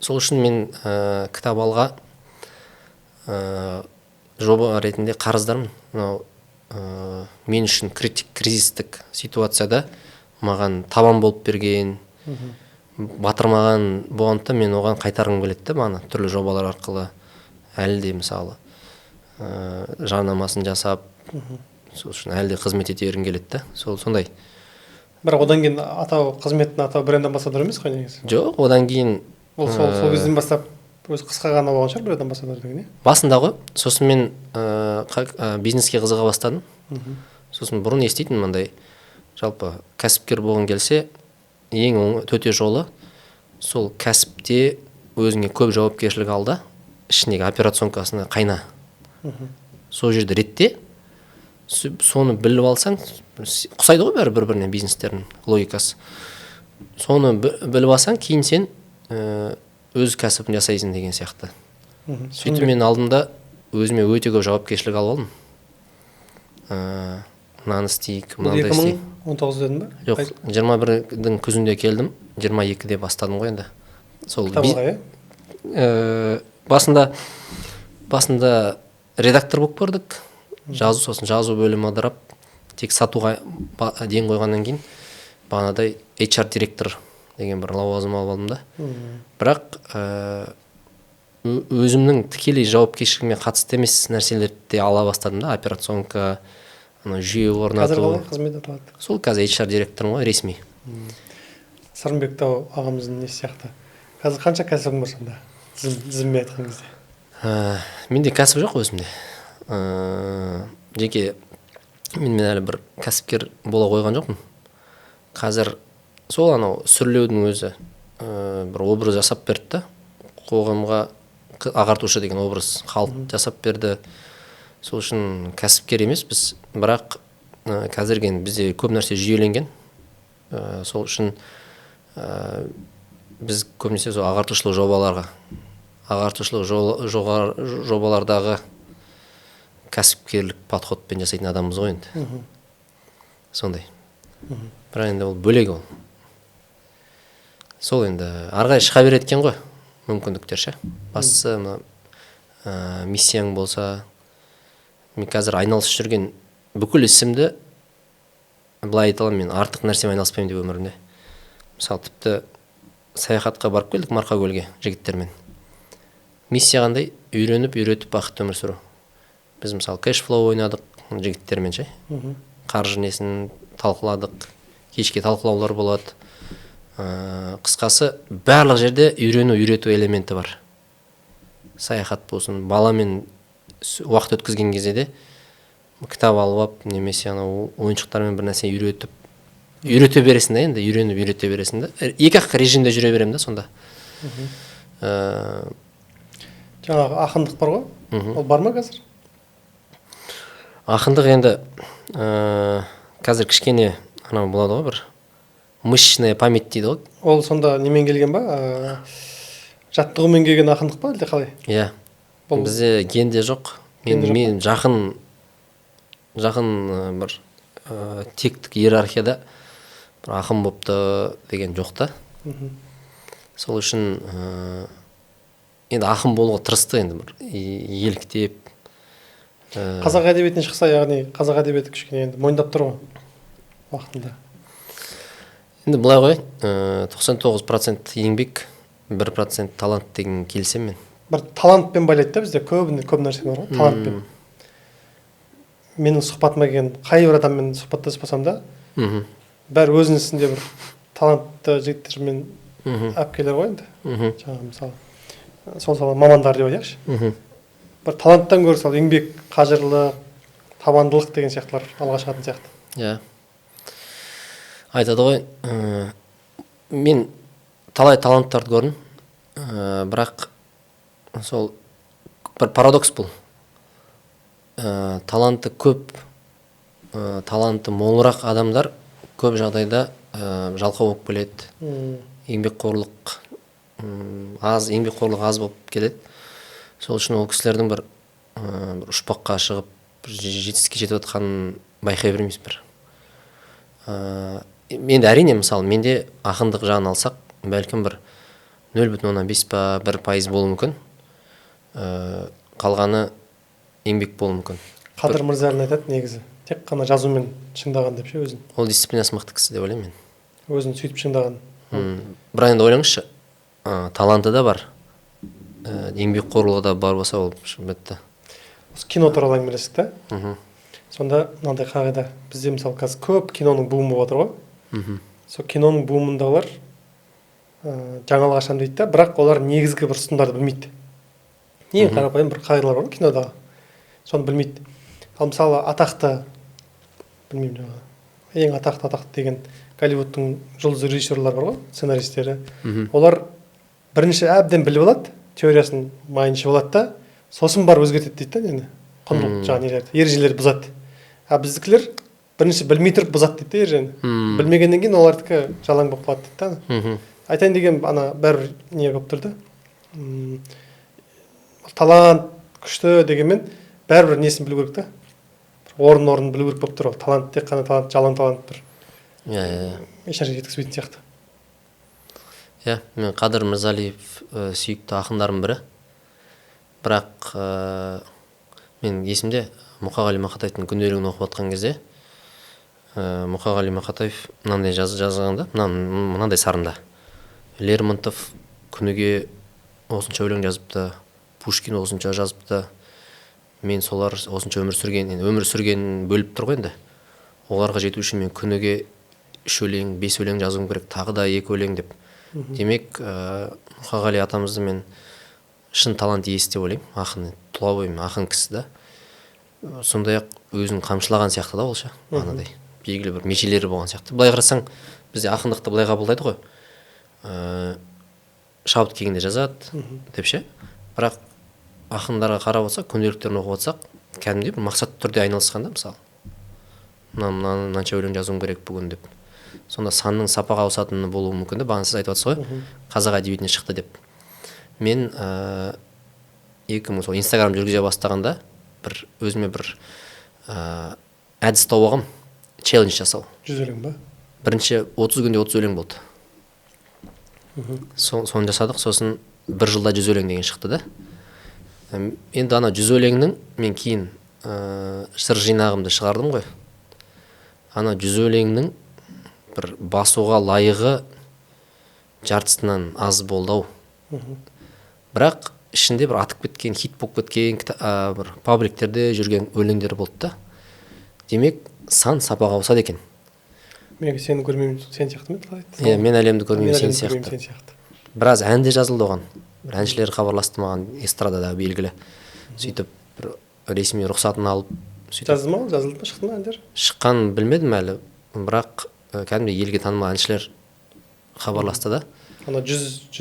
сол үшін мен кітап алға жоба ретінде қарыздармын. Мен үшін кризистік ситуацияда маған табан болып берген, батырмаған болғанда мен оған қайтарғым келеді, маған түрлі жобалар арқылы әлі де мысалы жарнамасын жасап, сол үшін әлі де қызмет ете бергім келеді, сондай. Бірақ одан кейін қызметтің атауы бренд амбассадор емес қой негізі? Жоқ, одан кейін ол сол кезден бастап өзі қысқа ғана болған шығар бренд амбассадор деген, не? Басында ғой. Сосын мен бизнеске қызыға бастадым. Сосын бұрын еститін мындай жалпы кәсіпкер болғың келсе ең төте жолы сол кәсіпте өзіңе көп жауапкершілік ал да ішіндегі операционкасына қайна. Сол жерде ретте соны біліп алсаң, ұқсайды ғой бәрі бір-біріне бизнестердің логикасы. Соны біліп алсаң, кейін сен өз кәсібін жасайсың деген сияқты. Сөйтіп мен алдымда өзіме өте көп жауапкершілік алып алдым. Мынаны істейік, мынандай істейік. 2019 дедің ба? Жоқ, 21-дің күзінде келдім, 22-де бастадым ғой енді. Сол басында редактор болып көрдік, сосын жазу бөлімі ыдырап, тек сатуға ден қойғаннан кейін бағанадай HR директор деген бір лауазым алып алдым да. Бірақ өзімнің тікелей жауапкершілігіме қатысты емес нәрселерді ала бастадым да, операционка, жүйе орнату. Қазір қалай қызмет аталады? Сол қазір HR директорым ғой, ресми. Сырымбек Тау ағамыздың не сияқты. Қазір қанша кәсібің бар сонда? Тізіммен айтқан кезде. Менде кәсіп жоқ өзімде. Жеке мен әлі бір кәсіпкер бола қойған жоқпын. Қазір сол анау сүрлеудің өзі бір образ жасап берді да, қоғамға ағартушы деген образ қалып жасап берді. Сол үшін кәсіпкер емес біз, бірақ қазіргі бізде көп нәрсе жүйеленген. Сол үшін біз көбінесе сол ағартушылық жобалардағы кәсіпкерлік подходпен жасайтын адамбыз ғой енді. Сондай. Бірақ енді ол бөлек ол. Сол енді арғай шыға береді екен ғой, мүмкіндіктер ше. Бастысы миссияң болса, мен қазір айналысып жүрген бүкіл ісімді былай айта аламын, мен артық нәрсемен айналыспаймын деп өмірімде. Мысалы тіпті саяхатқа барып келдік Марқакөлге жігіттермен. Миссия қандай? Үйретіп бақытты өмір сүру. Біз мысалы кэшфлоу ойнадық жігіттермен ше. Қаржы несін талқыладық, кешке талқылаулар болады. Қысқасы барлық жерде үйрету элементі бар. Саяхат болсын, баламен уақыт өткізген кезде де кітап алып, немесе ойыншықтармен бір нәрсе үйрете бересің да, енді үйрете бересің да. Екі-ақ режимде жүре беремін да сонда. Жаңағы ақындық бар ғой? Ол бар ма қазір? Ақындық енді қазір кішкене анау болады ғой, бір мышечная память дейді ғой. Ол сонда немен келген ба? Жаттығумен келген ақындық па, әлде қалай? Иә. Бізде генде жоқ. Мен жақын бір тектік иерархияда бір ақын бопты деген жоқ та. Сол үшін енді ақын болуға тырысты, енді бір еліктеп. Қазақ әдебиетіне шықса, яғни қазақ әдебиеті кішкене енді мойындап тұр ғой уақытында. Енді былай ғой, 99% еңбек, 1% талант деген келсем мен. Бір талантпен байлайды да, бізде көп нәрсе бар ғой, талантпен. Менің сұхбатыма келген қай бір адаммен сұхбаттаспасам да, бәрі өзінің ісінде бір талантты жігіттермен әпкелер ғой енді. Жаңағы мысалы, сол сала мамандар деп айтайықшы. Бір таланттан гөрі сол еңбек, қажырлық, табандылық деген сияқтылар алға шығатын сияқты. Иә. Айтады ғой, мен талай таланттарды көрдім, бірақ сол бір парадокс бұл. Таланты көп, таланты молырақ адамдар көп жағдайда жалқау болып келеді. Еңбекқорлық аз болып келеді. Сол үшін ол кісілердің бір ұшпаққа шығып, жетістікке жетіп жатқанын байқай бермейміз бір. Енді әрине, мысалы, менде ақындық жағын алсақ, бәлкім бір 0,5 па 1% болуы мүмкін. Қалғаны еңбек болуы мүмкін. Қадыр Мырзалин айтады негізі, тек қана жазумен шыңдаған деп ше өзін. Ол дисциплинасы мықты кісі деп ойлаймын мен. Өзін сөйтіп шыңдаған. Бірақ енді ойлаңызшы, таланты да бар, еңбекқорлығы да бар болса, ол бітті. Осы кино туралы әңгімелестік та. Сонда мынандай қағида, бізде мысалы қазір көп киноның буымы болып отыр ғой. Сол киноның буымындағылар жаңалық ашамын дейді да, бірақ олар негізгі бір ұстындарды білмейді. Ең қарапайым бір қағидалар бар кинодағы. Соны білмейді. Ал мысалы атақты, білмеймін жаңағы, ең атақты деген Голливудтың жұлдыз режиссерлары бар ғой, сценаристері. Олар бірінші әбден біліп алады, теориясын майынша болады да, сосын барып өзгертеді дейді да, нені құндылық жаңағы нелерді, ережелерді бұзады. А біздікілер бірінші білмей тұрып бұзады дейді да ережені. Білмегеннен кейін олардікі жалаң болып қалады дейді да. Айтайын деген ана бәрібір не болып тұр да. Талант күшті дегенмен бәрібір несін білу керек та. Орын білу керек болып тұр ғой. Талант тек қана талант, жалаң талант бір. Ешнәрсеге жеткізбейтін сияқты. Мен Қадыр Мырзалиев сүйікті ақындарым бірі. Бірақ мен есімде Мұқағали Мақатаевтың күнделігін оқып жатқан кезде Мұқағали Мақатаев мынандай жазғанда, мынандай сарында. Лермонтов күніге осынша өлең жазыпты, Пушкин осынша жазыпты, мен солар осынша өмір сүрген бөліп тұр ғой енді. Оларға жету үшін мен күніге 3 өлең, 5 өлең жазуым керек, тағы да 2 өлең деп. Демек, Мұқағали атамызды мен шын талант иесі деп ойлаймын, ақын, тұла бойым ақын кісі да. Сондай-ақ өзін қамшылаған сияқты да ол ше, анадай белгілі бір межелері болған сияқты. Былай қарасаң, бізде ақындықты былай қабылдайды ғой. Шабыт келгенде жазады деп ше. Бірақ ақындарға қарап отырсақ, күнделіктерін оқып отырсақ, кәдімгідей бір мақсатты түрде айналысқан да, мысалы. Мынанша өлең жазуым керек бүгін деп. Сонда санның сапаға ауысатыны болуы мүмкін де, бағана сіз айтып отырсыз ғой, қазақ әдебиетіне шықты деп. Мен сол Инстаграм жүргізе бастағанда өзіме бір әдіс тауып алғам, челлендж жасау. 100 өлең ба? Бірінші 30 күнде 30 өлең болды. Соны жасадық, сосын 1 жылда 100 өлең деген шықты да. Енді ана 100 өлеңнің мен кейін жыр жинағымды шығардым ғой. Ана 100 өлеңнің бір басуға лайығы жартысынан аз болды ау. Бірақ ішінде бір атып кеткен, хит болып кеткен бір пабликтерде жүрген өлеңдер болды да. Демек, сан сапаға ауысады екен. Мен сені көрмеймін, сен сияқты ма? Мен әлемді көрмеймін, сен сияқты. Біраз ән де жазылды оған. Бір әншілер хабарласты маған, эстрадада белгілі. Сөйтіп бір ресми рұқсатын алып, жазылды ма, шықты ма әндер? Шыққан білмедім әлі, бірақ кәдімгі елге танымал әншілер хабарласты да. Ана 100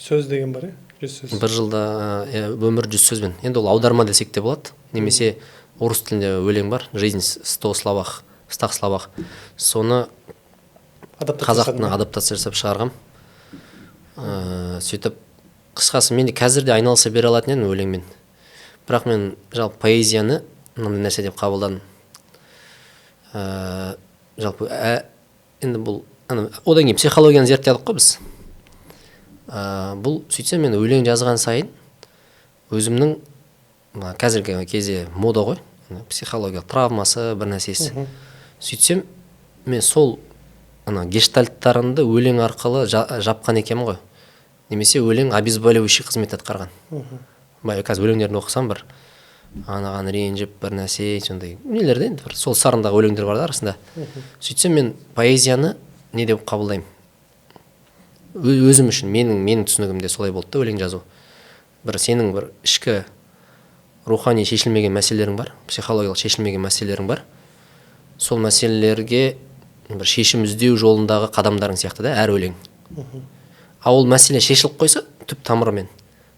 сөз деген бар, 100 сөз. 1 жылда өмір 100 сөзбен. Енді ол аударма десек те болады. Немесе орыс тілінде өлең бар, жизнь 100 словах, 100 словах. Соны қазақ тіліне адаптация жасап шығарғам. Сөйтіп, қысқасы мен де қазірде айналыса бере алатын едім өлеңмен. Бірақ мен жалпы поэзияны мынандай нәрсе деп қабылдадым. Жалпы енді бұл одан кейін психологияны зерттедік қой біз. Бұл сөйтсем мен өлең жазған сайын өзімнің қазіргі кезде мода ғой, психологиялық травмасы бір нәрсесі. Сөйтсем мен сол гештальттарымды өлең арқылы жапқан екенмін ғой. Немесе өлең обезболивающий қызмет атқарған. Қазір өлеңдерін оқысам бір анаған ренжіп бір нәрсе, сондай нелерде енді бір сол сарындағы өлеңдер бар да арасында. Сөйтсем мен поэзияны не деп қабылдаймын? Өзім үшін менің түсінігімде солай болды да өлең жазу. Бір сенің бір ішкі рухани шешілмеген мәселелерің бар, психологиялық шешілмеген мәселелерің бар. Сол мәселелерге бір шешім іздеу жолындағы қадамдарың сияқты да әр өлең. Ол мәселе шешіліп қойса, түп тамырымен,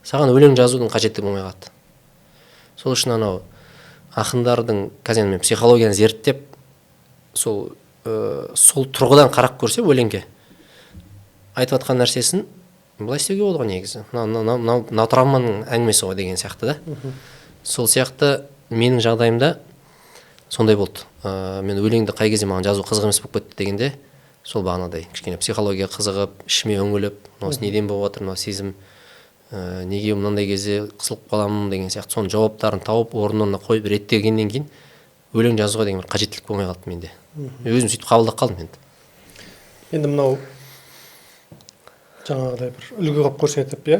саған өлең жазудың қажеттігі болмай қалады. Сол үшін анау ақындардың қазір мен психологияны зерттеп, сол тұрғыдан қарап көрсе өлеңге айтып жатқан нәрсесін былай істеуге болады ғой негізі. Мынау травманың әңгімесі ғой деген сияқты да. Сол сияқты менің жағдайымда сондай болды. Мен өлеңді қай кезде маған жазу қызық емес болып кетті дегенде, сол бағанадай кішкене психология қызығып, ішіме үңіліп, осы неден болып жатыр, мына сезім, неге мынандай кезде қысылып қаламын деген сияқты соның жауаптарын тауып, орнына қойып реттегеннен кейін өлең жазуға деген бір қажеттілік болмай қалды менде. Өзім сөйтіп қабылдап қалдым енді. Енді мынау жаңағыдай бір үлгі қылып көрсетіп,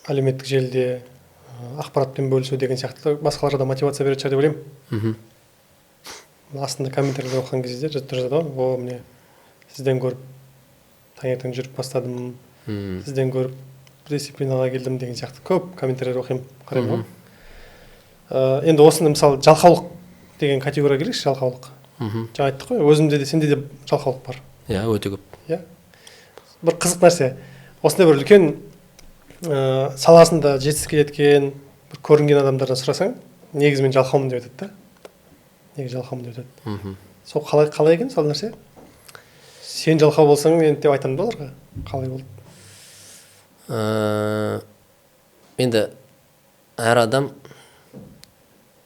әлеуметтік желіде ақпаратпен бөлісу деген сияқты басқаларға да мотивация беретін шығар деп ойлаймын. Астында комментарийлер оқыған кезде жазады ғой, міне сізден көріп таңертең жүріп бастадым, сізден көріп дисциплинаға келдім деген сияқты көп комментарийлер оқимын, қараймын ғой. Енді осыны мысалы жалқаулық деген категория келейікші, жалқаулық. жаңа айттық қой, өзімде де сенде де жалқаулық бар. Иә, өте көп. Иә. Бір қызық нәрсе, осындай бір үлкен саласында жетістікке жеткен, бір көрінген адамдардан сұрасаң, негізі мен жалқаумын деп айтады да. Неге жалқаумын деп айтады. Сол қалай екен сол нәрсе? Сен жалқау болсаң, мен деп айтамын да оларға. Қалай болды? Енді әр адам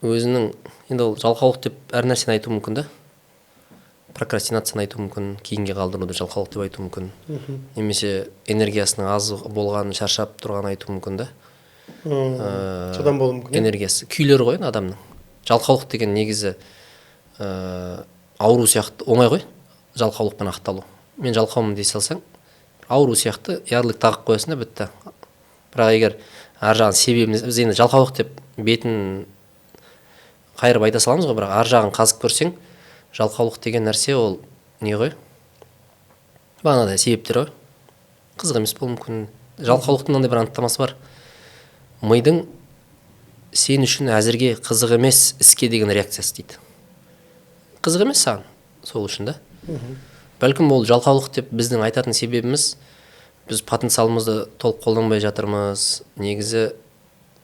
өзінің, енді ол жалқаулық деп әр нәрсені айтуы мүмкін да. Прокрастинацияны айтуы мүмкін, кейінге қалдыруды жалқаулық деп айтуы мүмкін. Немесе энергиясының аз болғанын, шаршап тұрғанын айтуы мүмкін да. Содан болуы мүмкін. Энергиясы, күйлері ғой адамның. Жалқаулық деген негізі ауру сияқты оңай ғой, жалқаулықпен ақталу. Мен жалқаумын дей салсаң, ауру сияқты ярлык тағып қоясың да бітті. Бірақ егер ар жағын себебін, біз енді жалқаулық деп бетін қайырып айта саламыз ғой, бірақ ар жағын қазып көрсең, жалқаулық деген нәрсе ол не ғой? Бағанадай себептер ғой. Қызық емес болуы мүмкін. Жалқаулықтың мынандай бір анықтамасы бар. Мидың сен үшін әзірге қызық емес іске деген реакциясы дейді. Қызық емес саған, сол үшін да. Бәлкім ол жалқаулық деп біздің айтатын себебіміз, біз потенциалымызды толық қолданбай жатырмыз, негізі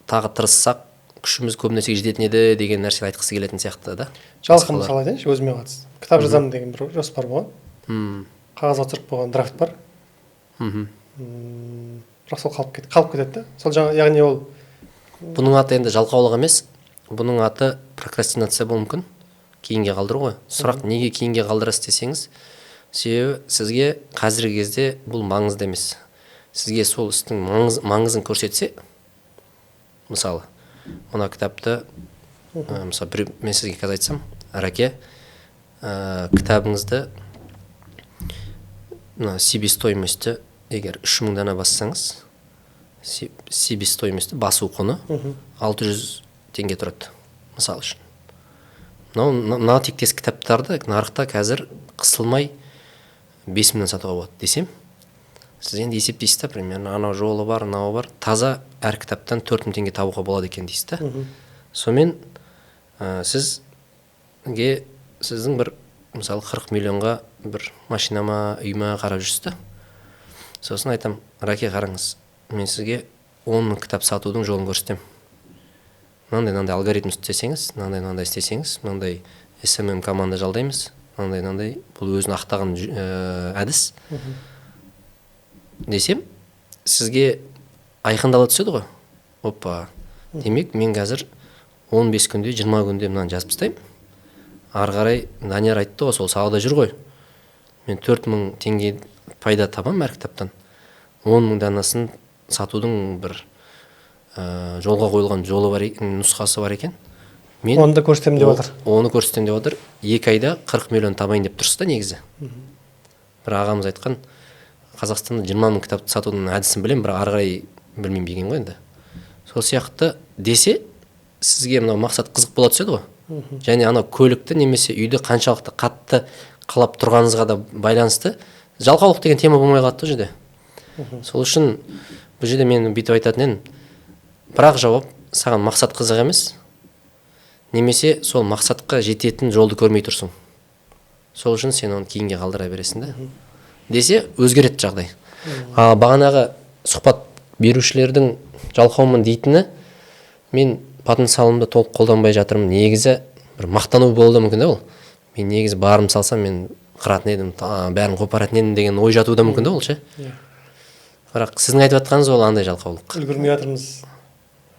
тағы тырыссақ, күшіміз көп нәрсеге жететін еді деген нәрсені айтқысы келетін сияқты да. Жалқы мысал айтайыншы өзіме қатысты. Кітап жазамын деген бір жоспар болған. Қағазға түсіріп қойған драфт бар. Бірақ сол қалып кетеді да. Сол яғни ол бұның аты енді жалқаулық емес, бұның аты прокрастинация болуы мүмкін. Кейінге қалдыру ғой. Сұрақ неге кейінге қалдырасыз десеңіз, себебі сізге қазіргі кезде бұл маңызды емес. Сізге сол істің маңызын көрсетсе, мысалы, мына кітапты, мысалы, мен сізге қазір айтсам, Раке, кітабыңызды себестоимості егер 3000 дана бассаңыз, себестоимості басу құны 600 теңге тұрады, мысалы үшін. Мына тектес кітаптарды нарықта қазір қысылмай 5000-ден сатуға болады десем, сіз енді есептейсіз да, примерно анау жолы бар, мынау бар, таза әр кітаптан 4000 теңге табуға болады екен дейсіз да. Сонымен сіздің бір, мысалы, 40 миллионға бір машинама, үйіме қарап жүрсіз да. Сосын айтам, Раке, қараңыз, мен сізге 10 кітап сатудың жолын көрсетем. Мынандай алгоритм істесеңіз, мынандай істесеңіз, мынандай SMM команда жалдаймыз, мынандай, бұл өзін ақтаған әдіс. Десем, сізге айқындала түседі ғой. Опа, демек, мен қазір 15 күнде, 20 күнде мынаны жазып тастаймын. Ары қарай Данияр айтты ғой, сол сауда жүр ғой. Мен 4000 теңге пайда табам әр кітаптан. 10.000 данасын сатудың бір жолға қойылған жолы бар, нұсқасы бар екен. Мен оны да көрсетемін деп отыр. Оны көрсетемін деп отыр. 2 айда 40 миллион табайын деп тұрсыз да негізі. Бір ағамыз айтқан, Қазақстанда 20.000 кітапты сатудың әдісін білем, бірақ ары қарай білмеймін деген ғой енді. Сол сияқты десе, сізге мынау мақсат қызық бола түседі ғой. Және анау көлікті немесе үйді қаншалықты қатты қалап тұрғаныңызға да байланысты. Жалқаулық деген тема болмай қалады бұл жерде. Сол үшін бұл жерде мен бүйтіп айтатын едім, бірақ жауап, саған мақсат қызық емес, немесе сол мақсатқа жететін жолды көрмей тұрсың. Сол үшін сен оны кейінге қалдыра бересің да. Десе, өзгереді жағдай. Бағанағы сұхбат берушілердің жалқаумын дейтіні, мен потенциалымды толық қолданбай жатырмын. Негізі бір мақтану болуы мүмкін да ол. Мен негізі барым салсам, мен қыратын едім, бәрін қопаратын едім деген ой жатуы да мүмкін да ол ше. Бірақ сіздің айтып жатқаныңыз ол андай жалқаулық. Үлгермей жатырмыз.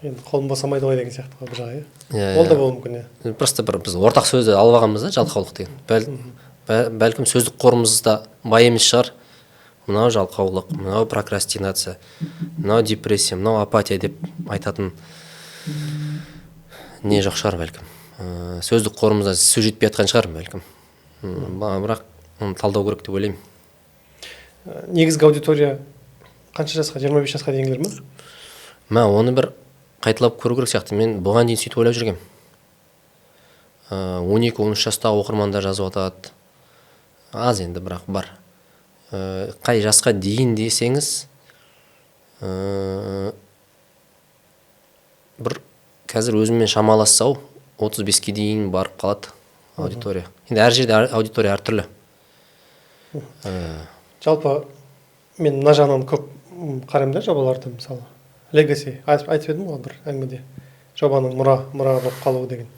Енді қолым босамайды ғой деген сияқты ғой бір жағы. Ол да болуы мүмкін. Просто бір біз ортақ сөзді алып алғанбыз да, жалқаулық деген. Бәлкім сөздік қорымызда бай емес шығар. Мынау жалқаулық, мынау прокрастинация, мынау депрессия, мынау апатия деп айтатын не жоқ шығар бәлкім. Сөздік қорымызда сөз жетпей жатқан шығар бәлкім. Бірақ оны талдау керек деп ойлаймын. Негізгі аудитория қанша жасқа, 25 жасқа дейінгілер ме? Оны бір қайталап көру керек сияқты. Мен бұған дейін сөйтіп ойлап жүргем. 12-13 жастағы оқырмандар жазып жатады. Аз енді бірақ бар. Қай жасқа дейін десеңіз, бір қазір өзіммен шамалассау 35-ке дейін барып қалады. аудитория. Енді әр жерде аудитория әртүрлі. Жалпы мен мына жағынан көп қараймын да жобаларды, мысалы легаси айтып едім ғой бір әңгімеде, жобаның мұра болып қалуы деген.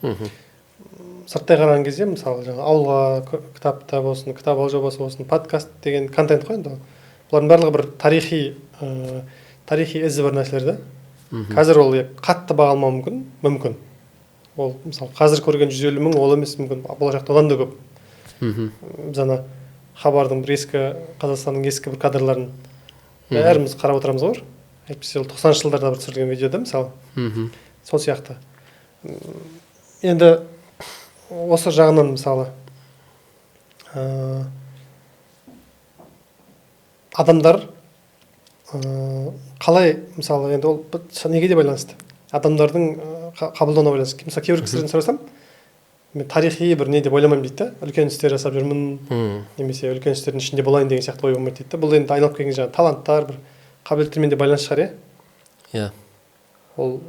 Сырттай қараған кезде мысалы жаңа ауылға кітапта болсын, кітап алу жобасы болсын, подкаст деген контент қой енді. Бұлардың барлығы бір тарихи ізі бар нәрселер да. Қазір ол қатты бағалмау мүмкін. Ол мысалы қазір көрген 150 мың ол емес, мүмкін болашақта одан да көп. Біз ана хабардың бір ескі, Қазақстанның ескі бір кадрларын бәріміз қарап отырамыз ғой. Әйтпесе ол 90-шы жылдарда бір түсірілген видеода мысалы. Сол сияқты. Енді осы жағынан мысалы адамдар қалай, мысалы енді ол неге де байланысты, адамдардың қабылдауына байланысты. Мысалы кейбір кісілерден сұрасам, мен тарихи бір не деп ойламаймын дейді да, үлкен істер жасап жүрмін, немесе үлкен істердің ішінде болайын деген сияқты ой болмайды дейді да. Бұл енді айналып келген жаңағы таланттар, бір қабілеттермен де байланысты шығар, иә. Ол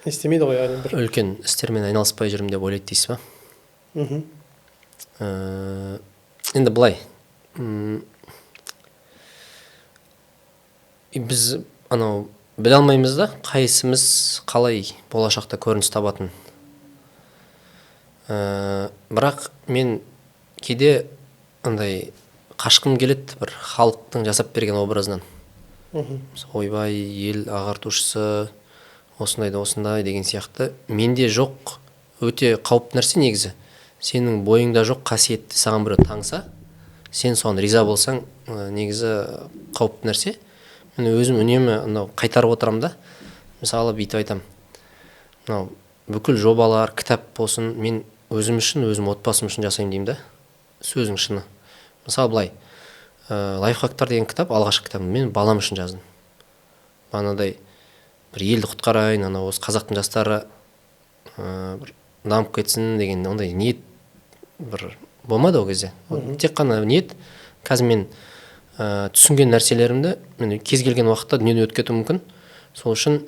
не істемейді ғой, яғни бір үлкен істермен айналыспай жүрмін деп ойлайды дейсіз ба? Енді былай, біз анау біле алмаймыз да, қайсымыз қалай болашақта көрініс табатын. Бірақ мен кейде андай қашқым келеді бір халықтың жасап берген образынан. Ойбай, ел ағартушысы, осындай деген сияқты. Менде жоқ, өте қауіпті нәрсе негізі. Сенің бойыңда жоқ қасиетті саған біреу таңса, сен соған риза болсаң, негізі қауіпті нәрсе. Мен өзім үнемі қайтарып отырам да. Мысалы бүйтіп айтам. Бүкіл жобалар, кітап болсын, мен өзім үшін, өзім отбасым үшін жасаймын деймін да. Сөзің шыны. Мысалы былай, лайфхактар деген кітап, алғашқы кітабым, мен балам үшін жаздым. Бағанадай бір елді құтқарайын, осы қазақтың жастары бір дамып кетсін деген ондай ниет бір болмады ол кезде. Тек қана ниет. Қазір мен түсінген нәрселерімді мен кез келген уақытта дүниеден өтіп кетуім мүмкін. Сол үшін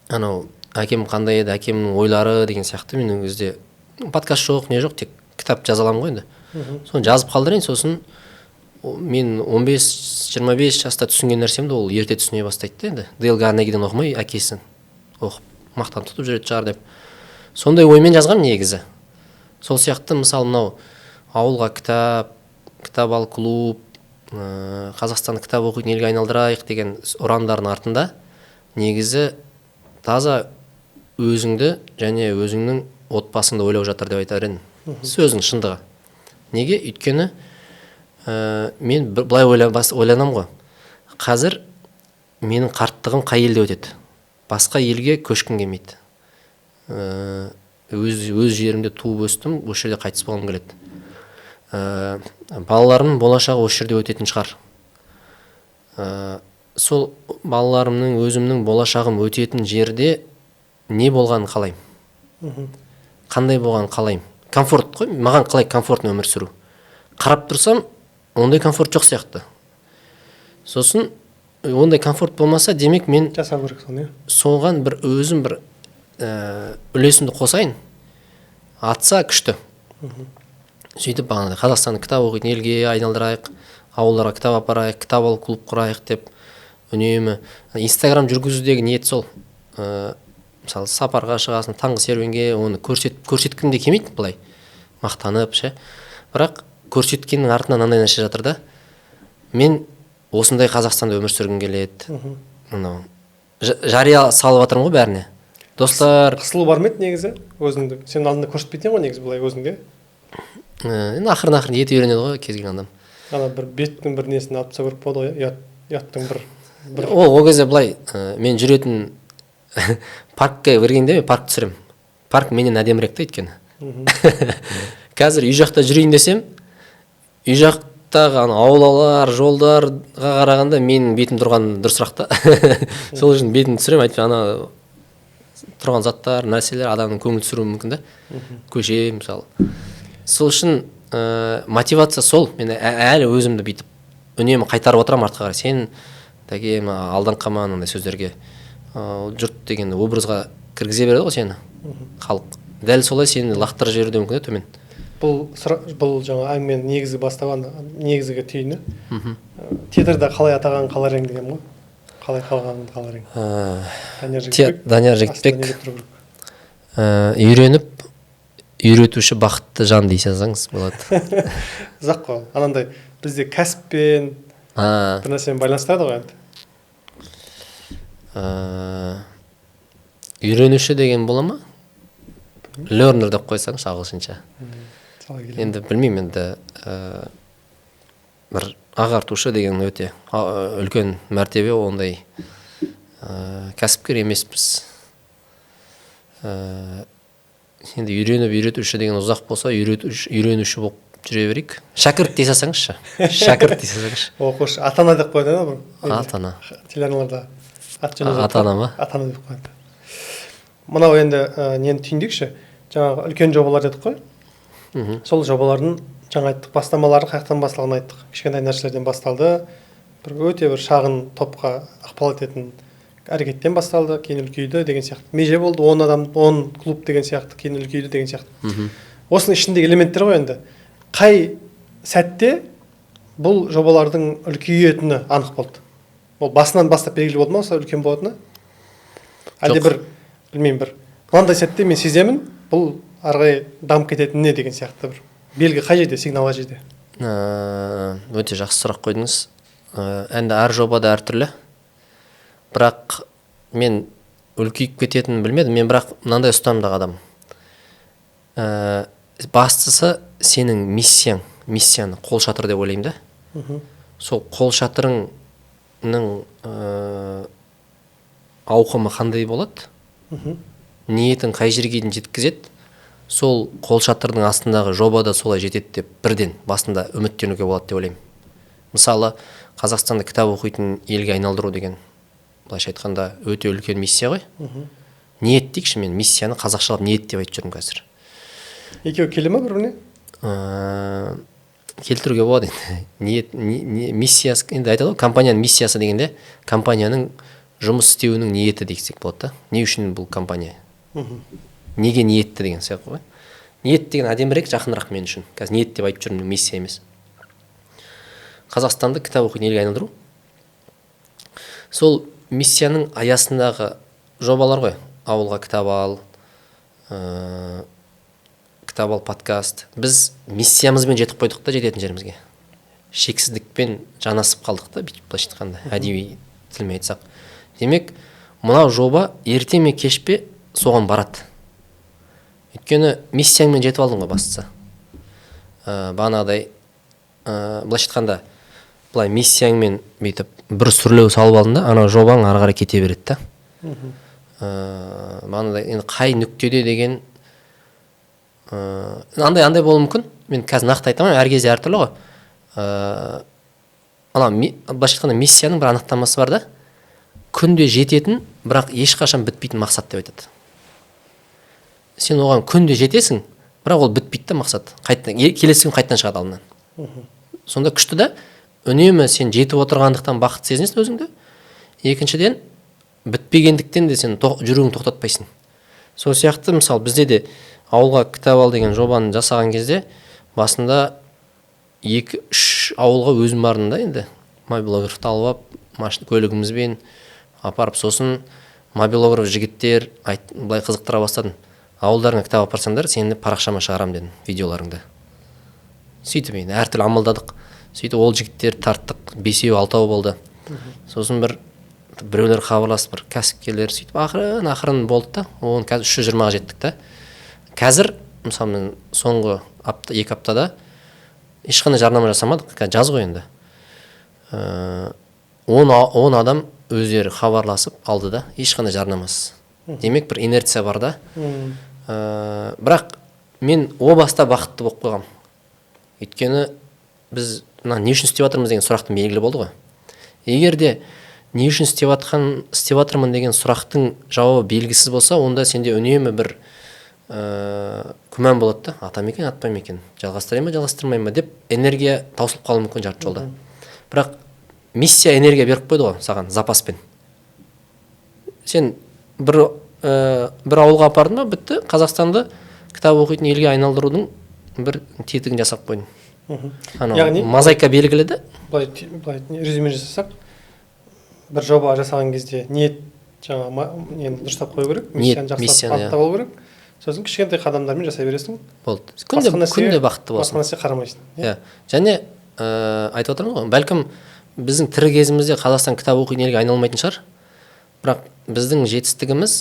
әкем қандай еді, әкемнің ойлары деген сияқты мен ол кезде подкаст жоқ, не жоқ, тек кітап жаза аламын ғой енді. Соны жазып қалдырайын, сосын мен 15-25 жаста түсінген нәрсемді ол ерте түсіне бастайды енді. Дейл Карнегиден оқымай әкесін оқып мақтан тұтып жүреді шығар деп. Сондай оймен жазғам негізі. Сол сияқты мысалы мынау ауылға кітап ал клуб, Қазақстан кітап оқитын елге айналдырайық деген ұрандардың артында негізі таза өзіңді және өзіңнің отбасыңды ойлау жатыр деп айтар едім. Сөздің шындығы. Неге? Өйткені мен былай ойланам ғой. Қазір менің қарттығым қай елде өтеді? Басқа елге көшкім келмейді. Өз жерімде туып өстім, осы жерде қайтыс болғым келеді. Балаларымның болашағы осы жерде өтетін шығар. Сол балаларымның, өзімнің болашағым өтетін жерде не болғанын қалаймын? Қандай болғанын қалаймын? Комфорт қой, маған қалай комфортный өмір сүру? Қарап тұрсам, ондай комфорт жоқ сияқты. Сосын ондай комфорт болмаса, демек мен жасау керек соны. Соған бір өзім бір үлесімді қосайын. Атса күшті. Сөйтіп бағанағыдай Қазақстанның кітап оқитын елге айналдырайық, ауылдарға кітап апарайық, кітап алып клуб құрайық деп үнемі. Инстаграм жүргізудегі ниет сол. Мысалы сапарға шығасың, таңғы серуенге, оны көрсеткім де келмейді былай. Мақтанып, ше. Бірақ көрсеткеннің артынан андай нәрсе жатыр да. Мен осындай Қазақстанда өмір сүргім келеді. Жария салып жатырмын ғой бәріне. Достар, қысылу бар ма еді негізі? Өзіңді сен алдында көрсетпейтін ғой негізі былай өзіңде. Ақырын ете үйренеді ғой кез келген адам. Ана бір беттің бір несін алып тастау керек болады ғой, ұяттың бір. Ол кезде былай, мен жүретін паркке кіргенде мен парк түсірем. Парк менен әдемірек та өйткені. Қазір үй жақта жүрейін десем, үй жақтағы аулалар, жолдарға қарағанда менің бетім тұрған дұрысырақ та. Сол үшін бетімді түсірем, айтпай ана тұрған заттар, нәрселер адамның көңіл түсіруі мүмкін да. Көше мысалы. Сол үшін мотивация сол. Мен әлі өзімді бүйтіп үнемі қайтарып отырамын артқа қарай. Сен тәке алдан қалма андай сөздерге. Жұрт деген образға кіргізе береді ғой сені. Халық дәл солай сені лақтырып жіберуі де мүмкін төмен. Бұл жаңа әңгіменің негізгі бастаған негізгі түйіні театрда қалай атаған қаларең деген ғой. Қалай қалғанын қаларең. Данияр Жігітбек үйреніп үйретуші бақытты жан дей салсаңыз болады. Ұзақ қой. Анандай бізде кәсіппен бір нәрсемен байланыстырады ғой енді. Үйренуші деген бола ма? Learner деп қойсаңыз ағылшынша. Енді білмеймін, енді бір ағартушы деген өте үлкен мәртебе, ондай кәсіпкер емеспіз. Енді үйреніп үйретуші деген ұзақ болса, үйренуші болып жүре берейік. Шәкірт дей салсаңызшы. Шәкірт дей салсаңызшы. Оқушы, ата-ана деп қойды ғой бір. Ата-ана. Телеарналарда ата-ана ма? Ата-ана деп қойды. Мынау енді нені түйіндейікші, жаңағы үлкен жобалар дедік қой. Сол жобалардың жаңа айттық, бастамалары қаяқтан басталғанын айттық. Кішкентай нәрселерден басталды. Бір өте бір шағын топқа ықпал ететін әрекеттен басталды, кейін үлкейді деген сияқты. Меже болды, 10 адам, 10 клуб деген сияқты, кейін үлкейді деген сияқты. Осының ішіндегі элементтер ғой енді. Қай сәтте бұл жобалардың үлкейетіні анық болды? Ол басынан бастап белгілі болды ма, осылай үлкен болатыны? Әлде бір, білмеймін, бір мынандай сәтте мен сеземін, бұл арғай дамып кететініне деген сияқты бір белгі қай жерде, сигнал қай жерде? Өте жақсы сұрақ қойдыңыз. Енді әр жобада әртүрлі. Бірақ мен үлкейіп кететінін білмедім. Мен бірақ мынандай ұстамдағы адам. Бастысы сенің миссияны қолшатыр деп ойлаймын да. Сол қолшатырыңның ауқымы қандай болады? Ниетін қай жерге дейін жеткізеді? Сол қолшатырдың астындағы жобада солай жетеді деп бірден басында үміттенуге болады деп ойлаймын. Мысалы, Қазақстанда кітап оқитын елге айналдыру деген, былайша айтқанда, өте үлкен миссия ғой. Ниет дейікші, мен миссияны қазақшалап ниет деп айтып жүрмін қазір. Екеуі келе ме бір-біріне? Келтіруге болады енді. Ниет, миссиясы, енді айтады ғой, компанияның миссиясы дегенде, компанияның жұмыс істеуінің ниеті дейсек болады да. Не үшін бұл компания? Неге ниетті деген сияқты ғой. Ниет деген әдемірек, жақынырақ мен үшін. Қазір ниет деп айтып жүрмін, миссия емес. Қазақстанды кітап оқитын елге айналдыру. Сол миссияның аясындағы жобалар ғой. Ауылға кітап ал, подкаст. Біз миссиямызбен жетіп қойдық та жететін жерімізге. Шексіздікпен жанасып қалдық та, былайша айтқанда, әдеби тілмен айтсақ. Демек, мынау жоба ерте ме кеш пе соған барады. Өйткені миссияңмен жетіп алдың ғой бастысы. Бағанағыдай, былайша айтқанда, былай миссияңмен бүйтіп бір сүрлеу салып алдың да, ана жобаң ары қарай кете береді да. Бағанағыдай, енді қай нүктеде деген андай болуы мүмкін. Мен қазір нақты айтамын, әр кезде әртүрлі ғой. Былайша айтқанда миссияның бір анықтамасы бар да. Күнде жететін, бірақ ешқашан бітпейтін мақсат деп айтады. Сен оған күнде жетесің, бірақ ол бітпейді да мақсат. Келесі күн қайттан шығады алдынан. Сонда күшті да, үнемі сен жетіп отырғандықтан бақыт сезінесің өзіңді. Екіншіден, бітпегендіктен де сен жүруің тоқтатпайсың. Сол сияқты, мысалы, бізде де ауылға кітап ал деген жобаны жасаған кезде, басында 2-3 ауылға өзім бардым да енді. Мобилографты алып, көлігімізбен апарып, сосын мобилограф жігіттер былай қызықтыра бастадым. Ауылдарыңа кітап апарсаңдар, сені парақшама шығарам дедім, видеоларыңды. Сөйтіп енді әртүрлі амалдадық. Сөйтіп ол жігіттер тарттық, 5-6 болды. Сосын біреулер хабарласып, бір кәсіпкерлер сөйтіп ақырын болды да. Оны қазір 320-ға жеттік та. Қазір, мысалы мен соңғы 2 аптада ешқандай жарнама жасамадық, жаз ғой енді. 10 адам өздері хабарласып алды да, ешқандай жарнамасыз. Демек бір инерция бар да. Бірақ мен о баста бақытты болып қойғам. Өйткені біз не үшін істеп жатырмыз деген сұрақтың белгілі болды ғой. Егер де не үшін істеп жатырмын деген сұрақтың жауабы белгісіз болса, онда сенде үнемі бір күмән болады да. Атам екен, атпайым екен, жалғастырайым ма, жалғастырмайым ма деп энергия таусылып қалуы мүмкін жарты жолда. Бірақ миссия энергия беріп қойды ғой саған запаспен. Сен бір ауылға апардың ба, бітті. Қазақстанды кітап оқитын елге айналдырудың бір тетігін жасап қойдым. Яғни мозаика белгілі да. Былай резюме жасасақ, бір жоба жасаған кезде ниет нені дұрыстап қою керек, миссияны жақсылап анықтап алу керек. Сосын кішкентай қадамдармен жасай бересің. Болды. Күнде бақытты болсын. Басқа нәрсе қарамайсың. Иә. Және айтып отырмын ғой, бәлкім біздің тірі кезімізде Қазақстан кітап оқитын елге айналмайтын шығар. Бірақ біздің жетістігіміз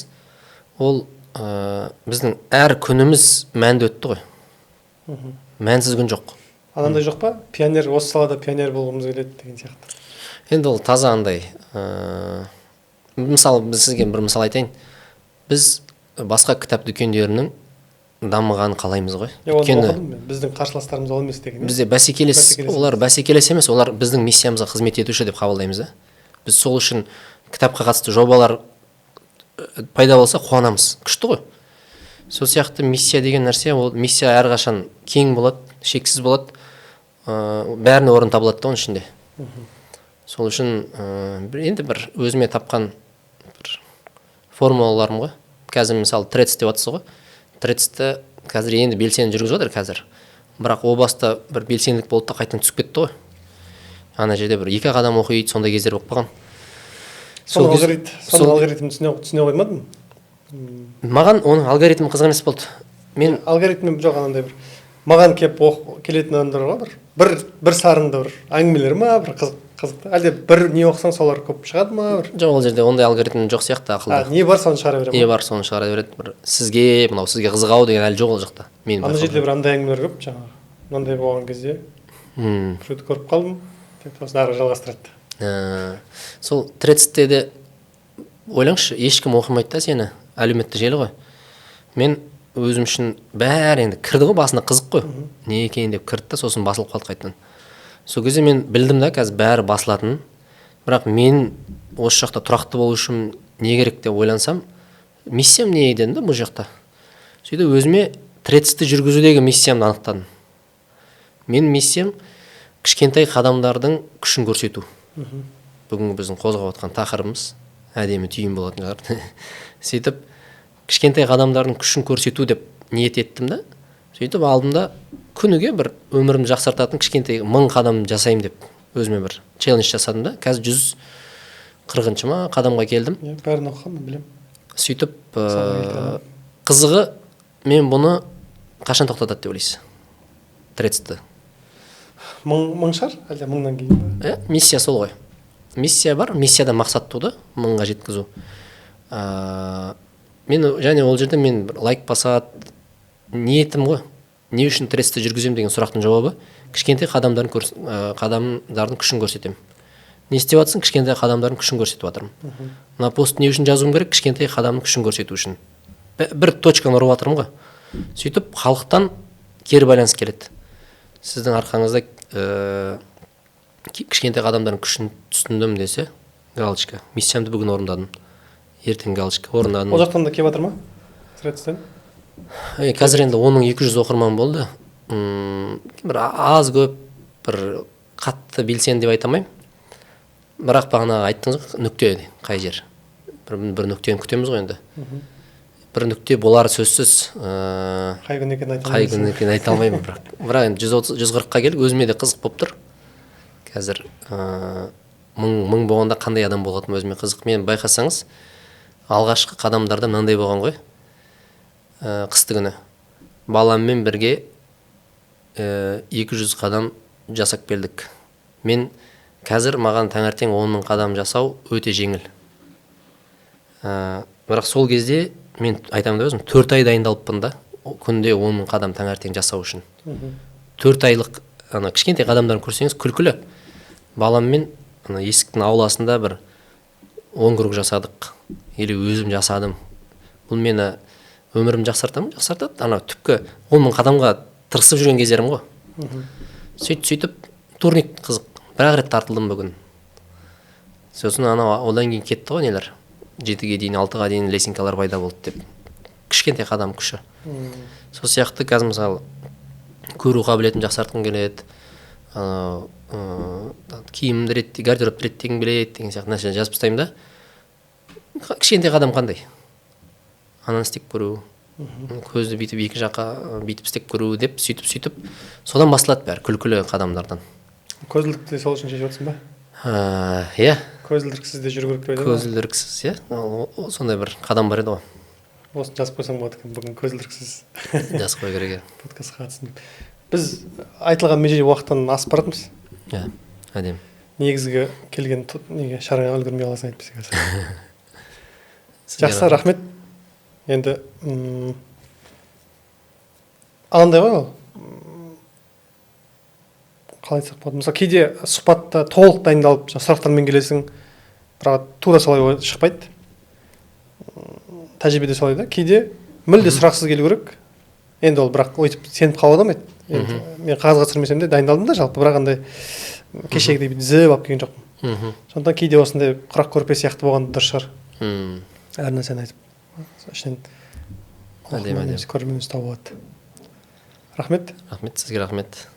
ол біздің әр күніміз мәнді өтті ғой. Мәнсіз күн жоқ. Анандай жоқ па? Пионер, осы салада пионер болғымыз келеді деген сияқты. Енді ол таза андай. Мысалы, біз сізге бір мысал айтайын. Біз басқа кітап дүкендерінің дамығанын қалаймыз ғой. Өйткені біздің қарсыластарымыз ол емес деген. Бізде олар бәсекелес емес, олар біздің миссиямызға қызмет етуші деп қабылдаймыз да. Біз сол үшін кітапқа қатысты жобалар пайда болса қуанамыз. Күшті ғой. Сол сияқты миссия деген нәрсе, ол миссия әрқашан кең болады, шексіз болады. Бәріне орын табылады да оның ішінде. Сол үшін енді бір өзіме тапқан бір формулаларым ғой. Қазір мысалы трец деп атсы ғой. Трецті қазір енді белсенді жүргізіп жатыр қазір. Бірақ о баста бір белсенділік болды да қайтадан түсіп кетті ғой. Ана жерде бір 2 адам оқиды, сондай кездер болып қалған. Сол алгоритмін түсіне қоймадым. Маған оның алгоритмі қызық емес болды. Мен алгоритмім жоқ, анандай бір маған келетін адамдарға бір сарында бір әңгімелер ма, бір қызықты. Әлде бір не оқысаң солар көп шығады ма? Жоқ, ол жерде ондай алгоритм жоқ сияқты ақылды. Не бар соны шығара береді. Не бар соны шығара береді. Бір сізге қызық-ау деген әлі жоқ ол жақта. Ана жерде бір андай әңгімелер көп, жаңағы. Мынандай болған кезде біреуді көріп қалдым деп сосын ары жалғастырады. Сол трецте де ойлаңызшы, ешкім оқымайды да сені, әлеуметтік желі ғой. Мен өзім үшін бәрі енді кірді ғой, басына қызық қой. Не екен деп кірді, сосын басылып қалды қайтадан. Сол кезде мен білдім да, қазір бәрі басылатынын. Бірақ мен осы жақта тұрақты болу үшін не керек деп ойлансам, миссиям не еден да бұл жақта. Сөйтіп өзіме трецті жүргізудегі миссиямды анықтадым. Мен миссиям кішкентай қадамдардың күшін көрсету. Бүгінгі біздің қозғап отқан тақырыбымыз әдемі түйін болатын шығар. Сөйтіп кішкентай қадамдардың күшін көрсету деп ниет еттім да. Сөйтіп алдымда күніге бір өмірімді жақсартатын кішкентай 1000 қадам жасаймын деп өзіме бір челлендж жасадым да. Қазір 140-шы ма қадамға келдім. Бәрін оқығанмын, білем. Сөйтіп қызығы, мен бұны қашан тоқтатады деп ойлайсыз? Трецті. 1000 шығар, әлде 1000-нан кейін ба? Миссия сол ғой. Миссия бар, миссияда мақсат туды 1000-ға жеткізу. Мен және ол жерде мен лайк басады, ниетім ғой. Не үшін трецті жүргіземін деген сұрақтың жауабы кішкентай қадамдардың күшін көрсетемін. Не істеп жатсың? Кішкентай қадамдардың күшін көрсетіп жатырмын. Мына пост не үшін жазуым керек? Кішкентай қадамның күшін көрсету үшін. Бір точканы ұрып жатырмын ғой. Сөйтіп халықтан кері байланыс келеді. Сіздің арқаңызда кішкентай қадамдардың күшін түсіндім десе, галочка. Миссиямды бүгін орындадым. Ертең галочка орындадым. Ол жақтан да келіп жатыр ма? Трецтен? Қазір енді 1200 оқырман болды. Бір аз көп, бір қатты белсенді деп айта алмаймын. Бірақ бағана айттыңыз нүкте қай жер. Бір нүктені күтеміз ғой енді. Бір нүкте болар сөзсіз. Қай күн екенін айта алмаймын. Бірақ енді 130-140-қа келіп өзіме де қызық болып тұр. Қазір 1000 болғанда қандай адам болатын өзіме қызық. Мен байқасаңыз, алғашқы қадамдарда мынандай болған ғой. Қысты күні баламмен бірге 200 қадам жасап келдік. Мен қазір маған таңертең 10.000 қадам жасау өте жеңіл. Бірақ сол кезде мен айтамын да өзім 4 ай дайындалыппын да, күнде 10.000 қадам таңертең жасау үшін. 4 айлық кішкентай қадамдарын көрсеңіз күлкілі. Баламмен есіктің ауласында бір 10 круг жасадық. Или өзім жасадым. Бұл мені өмірім жақсартады. Түпкі 10.000 қадамға тырысып жүрген кездерім ғой. Сөйтіп турник қызық. Бір рет тартылдым бүгін. Сосын одан кейін кетті ғой нелер. 7-ге дейін, 6-ға дейін лесенкалар пайда болды деп. Кішкентай қадам күші. Сол сияқты қазір мысалы көру қабілетін жақсартқым келеді. Киімімді реттегім, гардеробты реттегім келеді деген сияқты нәрселерді жазып тастаймын да. Кішкентай қадам қандай? Ананы істеп көру, көзді бүйтіп екі жаққа бүйтіп істеп көру деп сөйтіп содан басталады бәрі күлкілі қадамдардан. Көзілдірікті сол үшін шешіп отырсың ба? Иә, Көзілдіріксіз де жүру керек деп көзілдіріксіз, иә, сондай бір қадам бар еді ғой. Осыны жазып қойсаң болады екен, бүгін көзілдіріксіз Жазып қою керек. подкастқа қатыстым. Біз айтылған меже уақыттан асып баратырмыз. Иә, әдемі. Негізгі келген неге шараға үлгермей қаласың айтпаса қазір. Жақсы, рахмет. Енді андай ғой ол. Қалай айтсақ болады? Мысалы, кейде сұхбатта толық дайындалып, сұрақтармен келесің, бірақ тура солай шықпайды. Тәжірибеде солай да. Кейде мүлде сұрақсыз келу керек. Енді ол бірақ өйтіп сеніп қалуға да болмайды. Енді мен қағазға түсірмесем де дайындалдым да жалпы, бірақ андай кешегідей зіп алып келген жоқпын. Сондықтан кейде осындай құрақ көрпе сияқты болған дұрыс шығар. Әр нәрсені айтып ішінен көрерменіміз тауып алады. Рахмет. Рахмет, сізге рахмет.